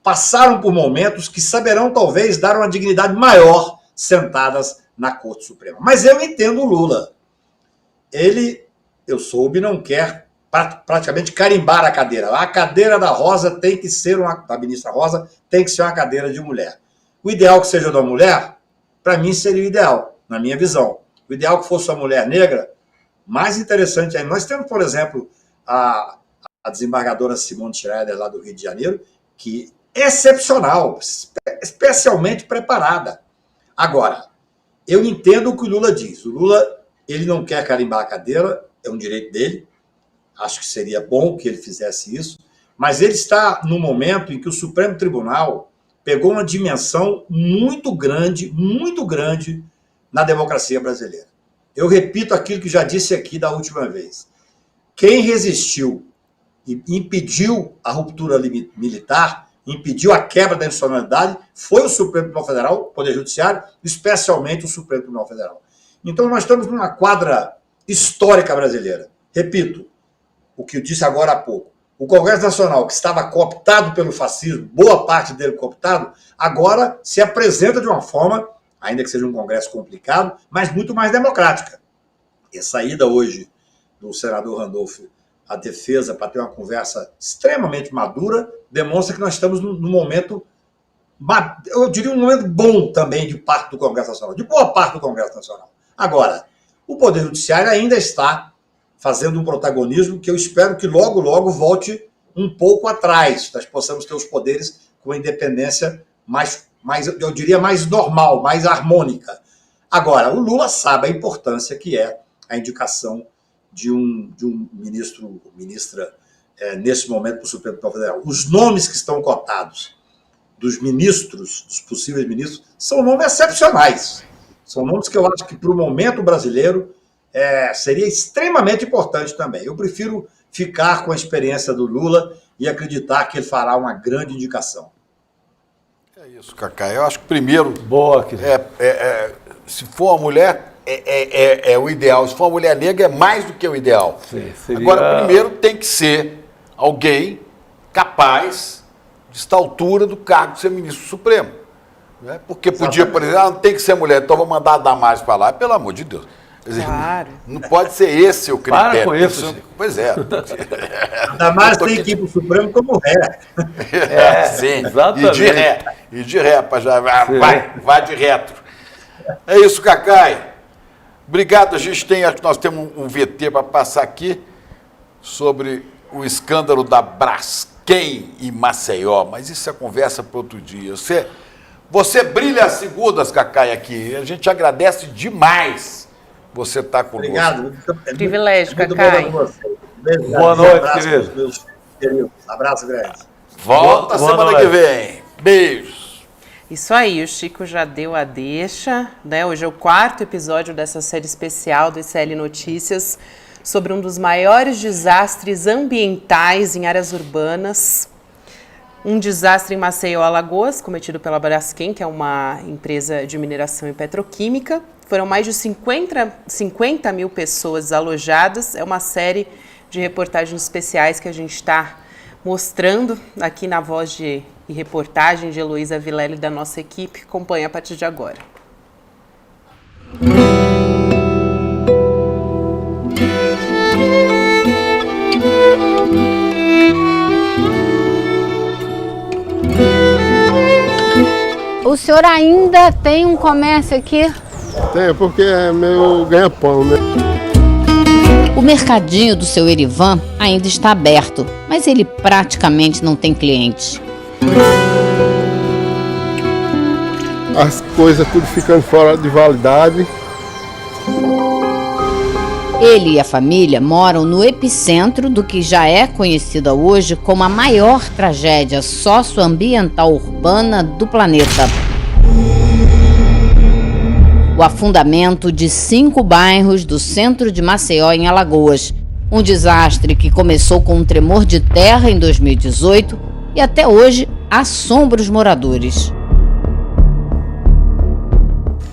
passaram por momentos que saberão, talvez, dar uma dignidade maior sentadas na Corte Suprema. Mas eu entendo o Lula. eu soube, não quer praticamente carimbar a cadeira. A cadeira da Rosa tem que ser da ministra Rosa tem que ser uma cadeira de mulher. O ideal que seja da mulher, para mim seria o ideal, na minha visão. O ideal que fosse uma mulher negra, mais interessante ainda. Nós temos, por exemplo, a desembargadora Simone Schroeder, lá do Rio de Janeiro, que é excepcional, especialmente preparada. Agora, eu entendo o que o Lula diz. O Lula, ele não quer carimbar a cadeira, é um direito dele. Acho que seria bom que ele fizesse isso. Mas ele está no momento em que o Supremo Tribunal pegou uma dimensão muito grande na democracia brasileira. Eu repito aquilo que já disse aqui da última vez. Quem resistiu e impediu a ruptura militar, impediu a quebra da institucionalidade, foi o Supremo Tribunal Federal, o Poder Judiciário, especialmente o Supremo Tribunal Federal. Então nós estamos numa quadra histórica brasileira. Repito, o que eu disse agora há pouco. O Congresso Nacional, que estava cooptado pelo fascismo, boa parte dele cooptado, agora se apresenta de uma forma, ainda que seja um Congresso complicado, mas muito mais democrática. E a saída hoje do senador Randolph à defesa para ter uma conversa extremamente madura demonstra que nós estamos num momento, eu diria um momento bom também de parte do Congresso Nacional, de boa parte do Congresso Nacional. Agora, o Poder Judiciário ainda está fazendo um protagonismo que eu espero que logo, logo volte um pouco atrás, nós possamos ter os poderes com a independência mais, eu diria, mais normal, mais harmônica. Agora, o Lula sabe a importância que é a indicação de um ministro ou ministra nesse momento para o Supremo Tribunal Federal. Os nomes que estão cotados dos ministros, dos possíveis ministros, são nomes excepcionais. São nomes que eu acho que para o momento brasileiro seria extremamente importante também. Eu prefiro ficar com a experiência do Lula e acreditar que ele fará uma grande indicação. É isso, Cacá. Eu acho que primeiro, boa, se for uma mulher, é o ideal. Se for uma mulher negra, é mais do que o ideal. Sim, seria... Agora, primeiro tem que ser alguém capaz de estar à altura do cargo de ser ministro supremo. Né? Porque podia, por exemplo, não tem que ser mulher, então vou mandar a Damares para lá. Pelo amor de Deus. Quer dizer, claro. Não pode ser esse o critério. Para com isso. Pois é. Damares tem que ir para o Supremo como ré. Sim, exatamente. E de ré, já vai de retro. É isso, Cacai. Obrigado. Nós temos um VT para passar aqui sobre o escândalo da Braskem em Maceió, mas isso é conversa para outro dia. Você brilha às segundas, Cacai, aqui. A gente agradece demais você estar conosco. Obrigado. Privilégio, Cacai. Boa noite, querido. Abraço grande. Volta semana que vem. Beijos. Isso aí, o Chico já deu a deixa, né? Hoje é o 4º episódio dessa série especial do ICL Notícias sobre um dos maiores desastres ambientais em áreas urbanas. Um desastre em Maceió, Alagoas, cometido pela Braskem, que é uma empresa de mineração e petroquímica. Foram mais de 50 mil pessoas desalojadas. É uma série de reportagens especiais que a gente está mostrando aqui na voz e reportagem de Heloísa Vilela da nossa equipe. Acompanhe a partir de agora. O senhor ainda tem um comércio aqui? Tem, porque é meu ganha-pão, né? O mercadinho do seu Erivan ainda está aberto, mas ele praticamente não tem clientes. As coisas tudo ficando fora de validade. Ele e a família moram no epicentro do que já é conhecida hoje como a maior tragédia socioambiental urbana do planeta. O afundamento de 5 bairros do centro de Maceió, em Alagoas. Um desastre que começou com um tremor de terra em 2018 e até hoje assombra os moradores.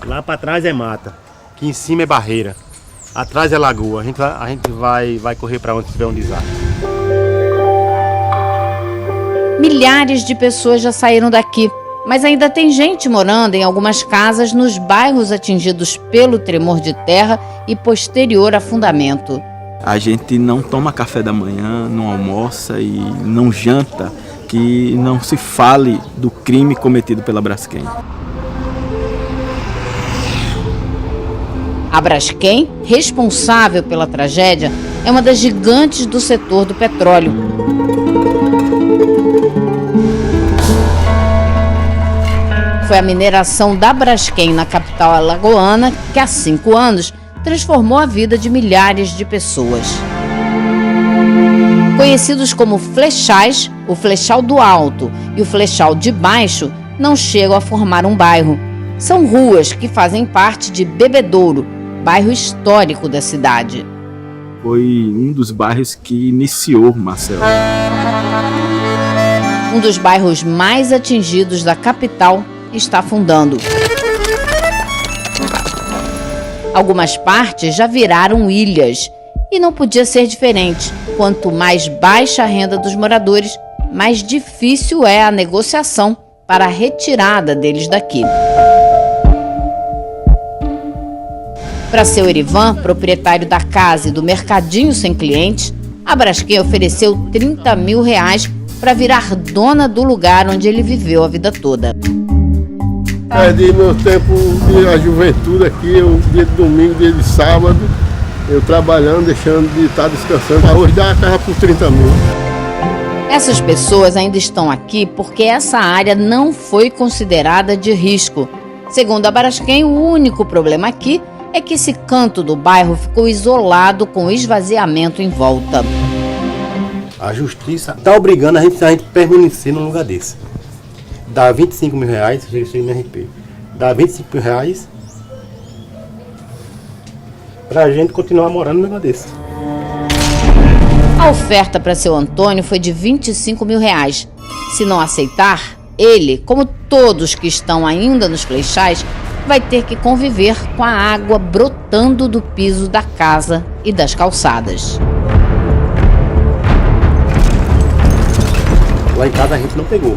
Lá para trás é mata, aqui em cima é barreira. Atrás é lagoa, a gente vai correr para onde tiver um desastre. Milhares de pessoas já saíram daqui, mas ainda tem gente morando em algumas casas nos bairros atingidos pelo tremor de terra e posterior afundamento. A gente não toma café da manhã, não almoça e não janta, que não se fale do crime cometido pela Braskem. A Braskem, responsável pela tragédia, é uma das gigantes do setor do petróleo. Foi a mineração da Braskem na capital alagoana que há 5 anos transformou a vida de milhares de pessoas. Conhecidos como flechais, o Flechal do Alto e o Flechal de Baixo não chegam a formar um bairro. São ruas que fazem parte de Bebedouro, bairro histórico da cidade. Foi um dos bairros que iniciou Maceió. Um dos bairros mais atingidos da capital está afundando. Algumas partes já viraram ilhas e não podia ser diferente. Quanto mais baixa a renda dos moradores, mais difícil é a negociação para a retirada deles daqui. Para seu Erivan, proprietário da casa e do mercadinho sem clientes, a Braskem ofereceu R$30 mil para virar dona do lugar onde ele viveu a vida toda. Perdi meu tempo de juventude aqui, dia de domingo, dia de sábado, eu trabalhando, deixando de estar descansando. Hoje dá a casa por 30 mil. Essas pessoas ainda estão aqui porque essa área não foi considerada de risco. Segundo a Braskem, o único problema aqui é que esse canto do bairro ficou isolado com o esvaziamento em volta. A justiça está obrigando a gente a permanecer num lugar desse. Dá R$25 mil, chega no RP. Dá R$25 mil pra gente continuar morando num lugar desse. A oferta para seu Antônio foi de R$25 mil. Se não aceitar, ele, como todos que estão ainda nos flechais, vai ter que conviver com a água brotando do piso da casa e das calçadas. Lá em casa a gente não pegou,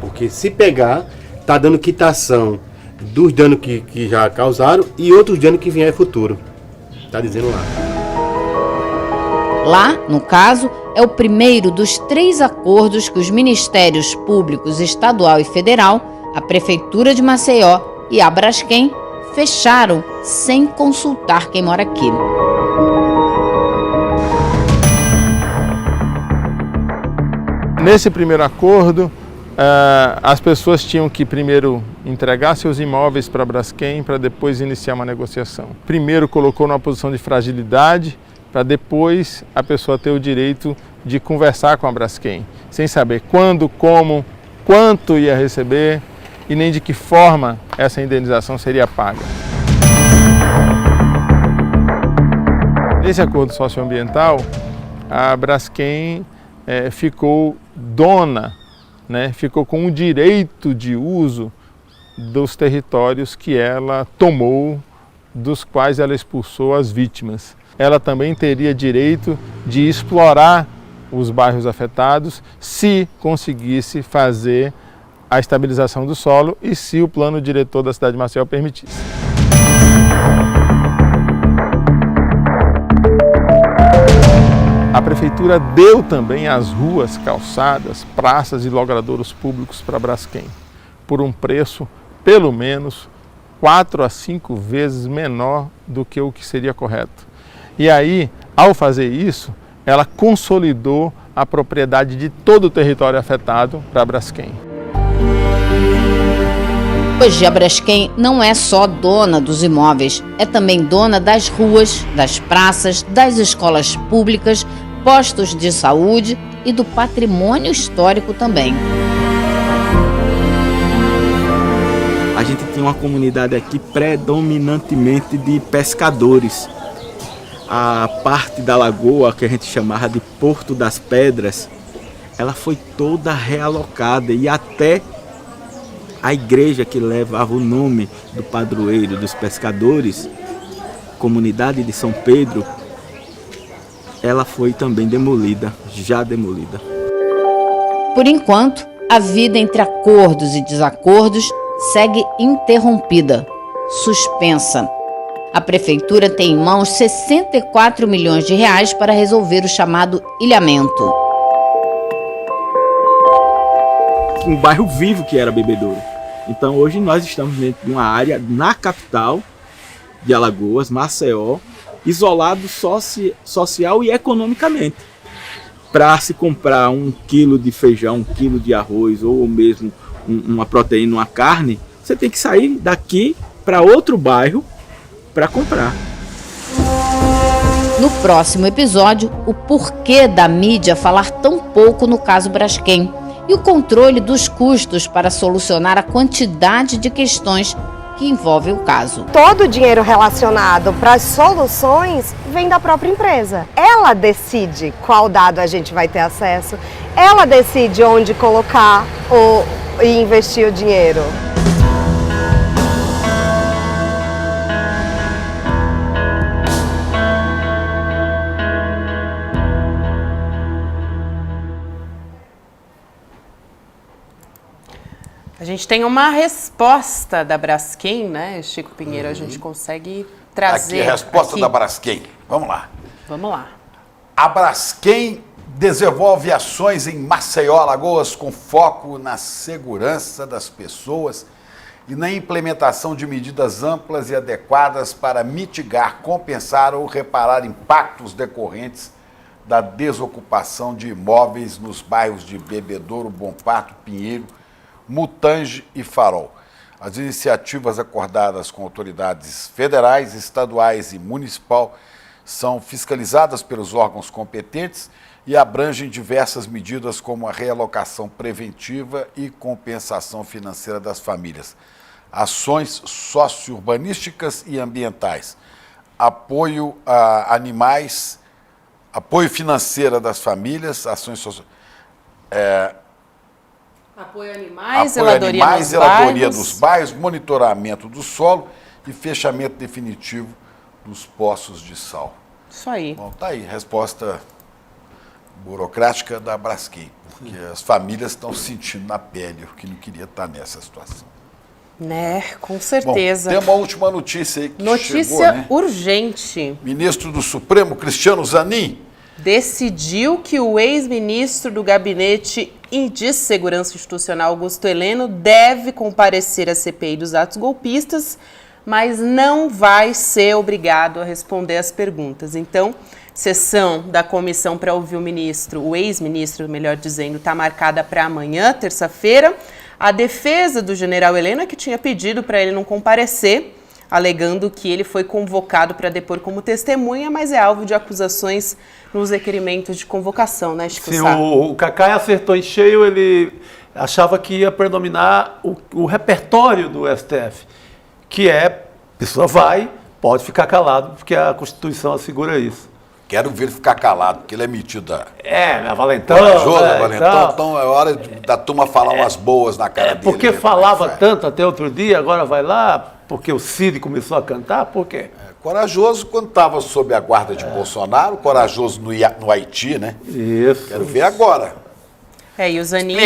porque se pegar, tá dando quitação dos danos que já causaram e outros danos que vier futuro. Tá dizendo lá. Lá, no caso, é o primeiro dos 3 acordos que os Ministérios Públicos Estadual e Federal, a Prefeitura de Maceió e a Braskem fecharam sem consultar quem mora aqui. Nesse primeiro acordo, as pessoas tinham que primeiro entregar seus imóveis para a Braskem para depois iniciar uma negociação. Primeiro colocou numa posição de fragilidade para depois a pessoa ter o direito de conversar com a Braskem, sem saber quando, como, quanto ia receber e nem de que forma essa indenização seria paga. Nesse acordo socioambiental, a Braskem ficou dona, ficou com o direito de uso dos territórios que ela tomou, dos quais ela expulsou as vítimas. Ela também teria direito de explorar os bairros afetados se conseguisse fazer a estabilização do solo e se o plano diretor da cidade de Maceió permitisse. A prefeitura deu também as ruas, calçadas, praças e logradouros públicos para a Braskem, por um preço pelo menos 4 a 5 vezes menor do que o que seria correto. E aí, ao fazer isso, ela consolidou a propriedade de todo o território afetado para a Braskem. Hoje a Braskem não é só dona dos imóveis, é também dona das ruas, das praças, das escolas públicas, postos de saúde e do patrimônio histórico também. A gente tem uma comunidade aqui predominantemente de pescadores. A parte da lagoa que a gente chamava de Porto das Pedras, ela foi toda realocada e até a igreja que levava o nome do padroeiro dos pescadores, comunidade de São Pedro, ela foi também demolida, já demolida. Por enquanto, a vida entre acordos e desacordos segue interrompida, suspensa. A prefeitura tem em mãos 64 milhões de reais para resolver o chamado ilhamento. Um bairro vivo que era Bebedouro. Então hoje nós estamos dentro de uma área na capital de Alagoas, Maceió, isolado social e economicamente. Para se comprar 1 quilo de feijão, 1 quilo de arroz ou mesmo uma proteína, uma carne, você tem que sair daqui para outro bairro para comprar. No próximo episódio, o porquê da mídia falar tão pouco no caso Braskem e o controle dos custos para solucionar a quantidade de questões que envolvem o caso. Todo o dinheiro relacionado para as soluções vem da própria empresa. Ela decide qual dado a gente vai ter acesso, ela decide onde colocar e investir o dinheiro. A gente tem uma resposta da Braskem, né, Chico Pinheiro? A gente consegue trazer. Aqui a resposta da Braskem. Vamos lá. Vamos lá. A Braskem desenvolve ações em Maceió, Alagoas, com foco na segurança das pessoas e na implementação de medidas amplas e adequadas para mitigar, compensar ou reparar impactos decorrentes da desocupação de imóveis nos bairros de Bebedouro, Bom Parto, Pinheiro, Mutange e Farol. As iniciativas acordadas com autoridades federais, estaduais e municipal são fiscalizadas pelos órgãos competentes e abrangem diversas medidas como a realocação preventiva e compensação financeira das famílias, ações socio-urbanísticas e ambientais, apoio a animais, apoio financeiro das famílias, ações Apoio a animais, zeladoria dos bairros, monitoramento do solo e fechamento definitivo dos poços de sal. Isso aí. Bom, tá aí, resposta burocrática da Braskem, porque as famílias estão sentindo na pele o que não queria estar nessa situação. Né, com certeza. Bom, tem uma última notícia aí que notícia chegou, né? urgente. Ministro do Supremo, Cristiano Zanin, decidiu que o ex-ministro do Gabinete de Segurança Institucional, Augusto Heleno, deve comparecer à CPI dos atos golpistas, mas não vai ser obrigado a responder às perguntas. Então, sessão da comissão para ouvir o ex-ministro, melhor dizendo, está marcada para amanhã, terça-feira. A defesa do general Heleno é que tinha pedido para ele não comparecer, alegando que ele foi convocado para depor como testemunha, mas é alvo de acusações nos requerimentos de convocação, né, Chico Sim, Sá? o Cacai acertou em cheio, ele achava que ia predominar o repertório do STF, que é, a pessoa pode ficar calado, porque a Constituição assegura isso. Quero ver ele ficar calado, porque ele é metido Valentão. Valentão, então é hora da turma falar umas boas na cara dele. Porque falava tanto até outro dia, agora vai lá, porque o Cid começou a cantar, por quê? Corajoso quando estava sob a guarda de Bolsonaro, corajoso no Haiti, né? Isso. Quero ver agora. E o Zanin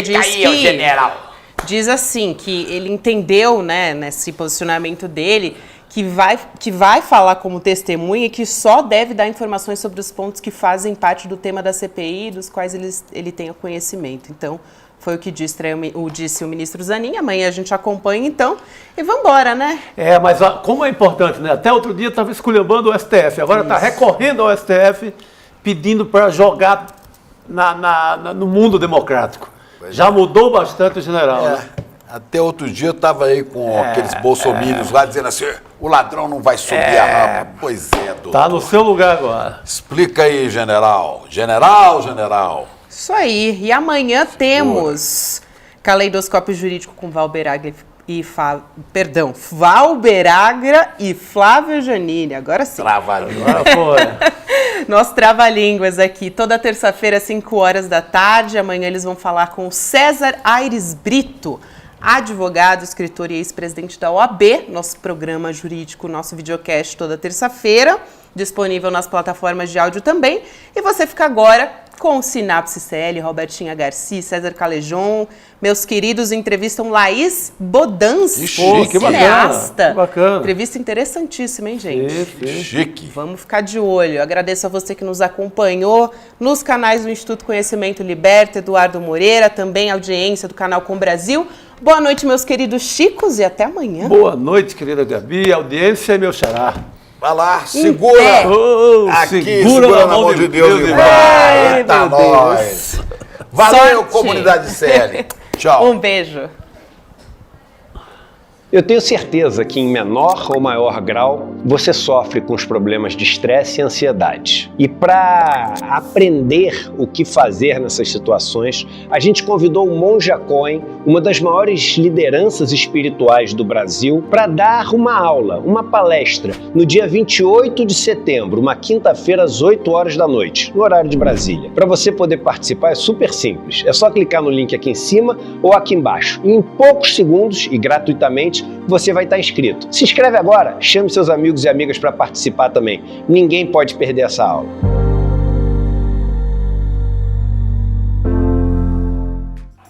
diz assim, que ele entendeu, né, nesse posicionamento dele, que vai falar como testemunha e que só deve dar informações sobre os pontos que fazem parte do tema da CPI, dos quais ele tenha conhecimento. Então, foi o que disse o ministro Zanin. Amanhã a gente acompanha, então, e vamos embora, né? Mas como é importante, né? Até outro dia estava esculhambando o STF, agora está recorrendo ao STF, pedindo para jogar no mundo democrático. Já mudou bastante o general, né? Até outro dia eu estava aí com aqueles bolsominions lá dizendo assim, o ladrão não vai subir a rampa. Pois é, doutor. Está no seu lugar agora. Explica aí, general. General. Isso aí. E amanhã temos Caleidoscópio Jurídico com Valberagra e Flávio Janini. Agora sim. Trava-língua. Nosso trava-línguas aqui. Toda terça-feira, às 5 horas da tarde. Amanhã eles vão falar com o César Aires Brito, advogado, escritor e ex-presidente da OAB. Nosso programa jurídico, nosso videocast toda terça-feira. Disponível nas plataformas de áudio também. E você fica agora com o Sinapse CL, Robertinha Garcia, César Calejon. Meus queridos entrevistam Laís Bodansky, cineasta. Que bacana. Entrevista interessantíssima, hein, gente? Chique. Vamos ficar de olho. Agradeço a você que nos acompanhou nos canais do Instituto Conhecimento Liberta, Eduardo Moreira, também a audiência do canal Com Brasil. Boa noite, meus queridos chicos, e até amanhã. Boa noite, querida Gabi. Audiência é meu xará. Vai lá, segura. Aqui, segura na mão de Deus e vai. Eita, nós. Valeu, Sorte. comunidade CL. Tchau. Um beijo. Eu tenho certeza que em menor ou maior grau você sofre com os problemas de estresse e ansiedade. E para aprender o que fazer nessas situações, a gente convidou o Monja Coen, uma das maiores lideranças espirituais do Brasil, para dar uma aula, uma palestra, no dia 28 de setembro, uma quinta-feira às 8 horas da noite, no horário de Brasília. Para você poder participar é super simples, é só clicar no link aqui em cima ou aqui embaixo. Em poucos segundos e gratuitamente, você vai estar inscrito. Se inscreve agora, chame seus amigos e amigas para participar também. Ninguém pode perder essa aula.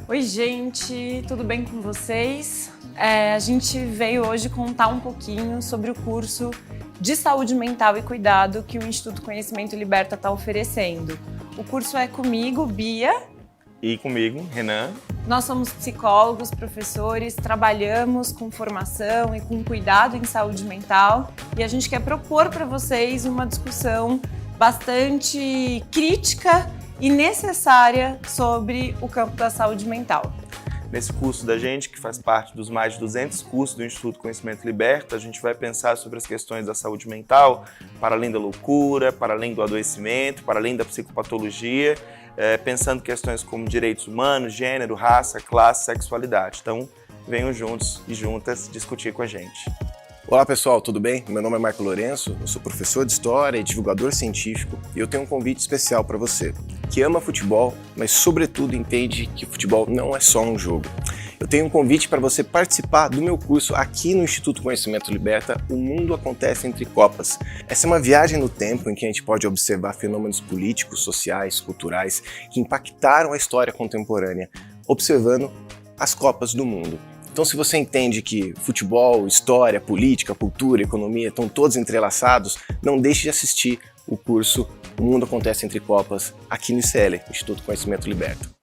Oi, gente, tudo bem com vocês? A gente veio hoje contar um pouquinho sobre o curso de saúde mental e cuidado que o Instituto Conhecimento Liberta está oferecendo. O curso é comigo, Bia. E comigo, Renan. Nós somos psicólogos, professores, trabalhamos com formação e com cuidado em saúde mental e a gente quer propor para vocês uma discussão bastante crítica e necessária sobre o campo da saúde mental. Nesse curso da gente, que faz parte dos mais de 200 cursos do Instituto Conhecimento Liberta, a gente vai pensar sobre as questões da saúde mental, para além da loucura, para além do adoecimento, para além da psicopatologia, pensando questões como direitos humanos, gênero, raça, classe, sexualidade. Então, venham juntos e juntas discutir com a gente. Olá pessoal, tudo bem? Meu nome é Marco Lourenço, eu sou professor de História e divulgador científico e eu tenho um convite especial para você, que ama futebol, mas sobretudo entende que futebol não é só um jogo. Eu tenho um convite para você participar do meu curso aqui no Instituto Conhecimento Liberta, O Mundo Acontece Entre Copas. Essa é uma viagem no tempo em que a gente pode observar fenômenos políticos, sociais, culturais que impactaram a história contemporânea, observando as Copas do Mundo. Então, se você entende que futebol, história, política, cultura, economia estão todos entrelaçados, não deixe de assistir o curso O Mundo Acontece Entre Copas aqui no ICL, Instituto Conhecimento Liberta.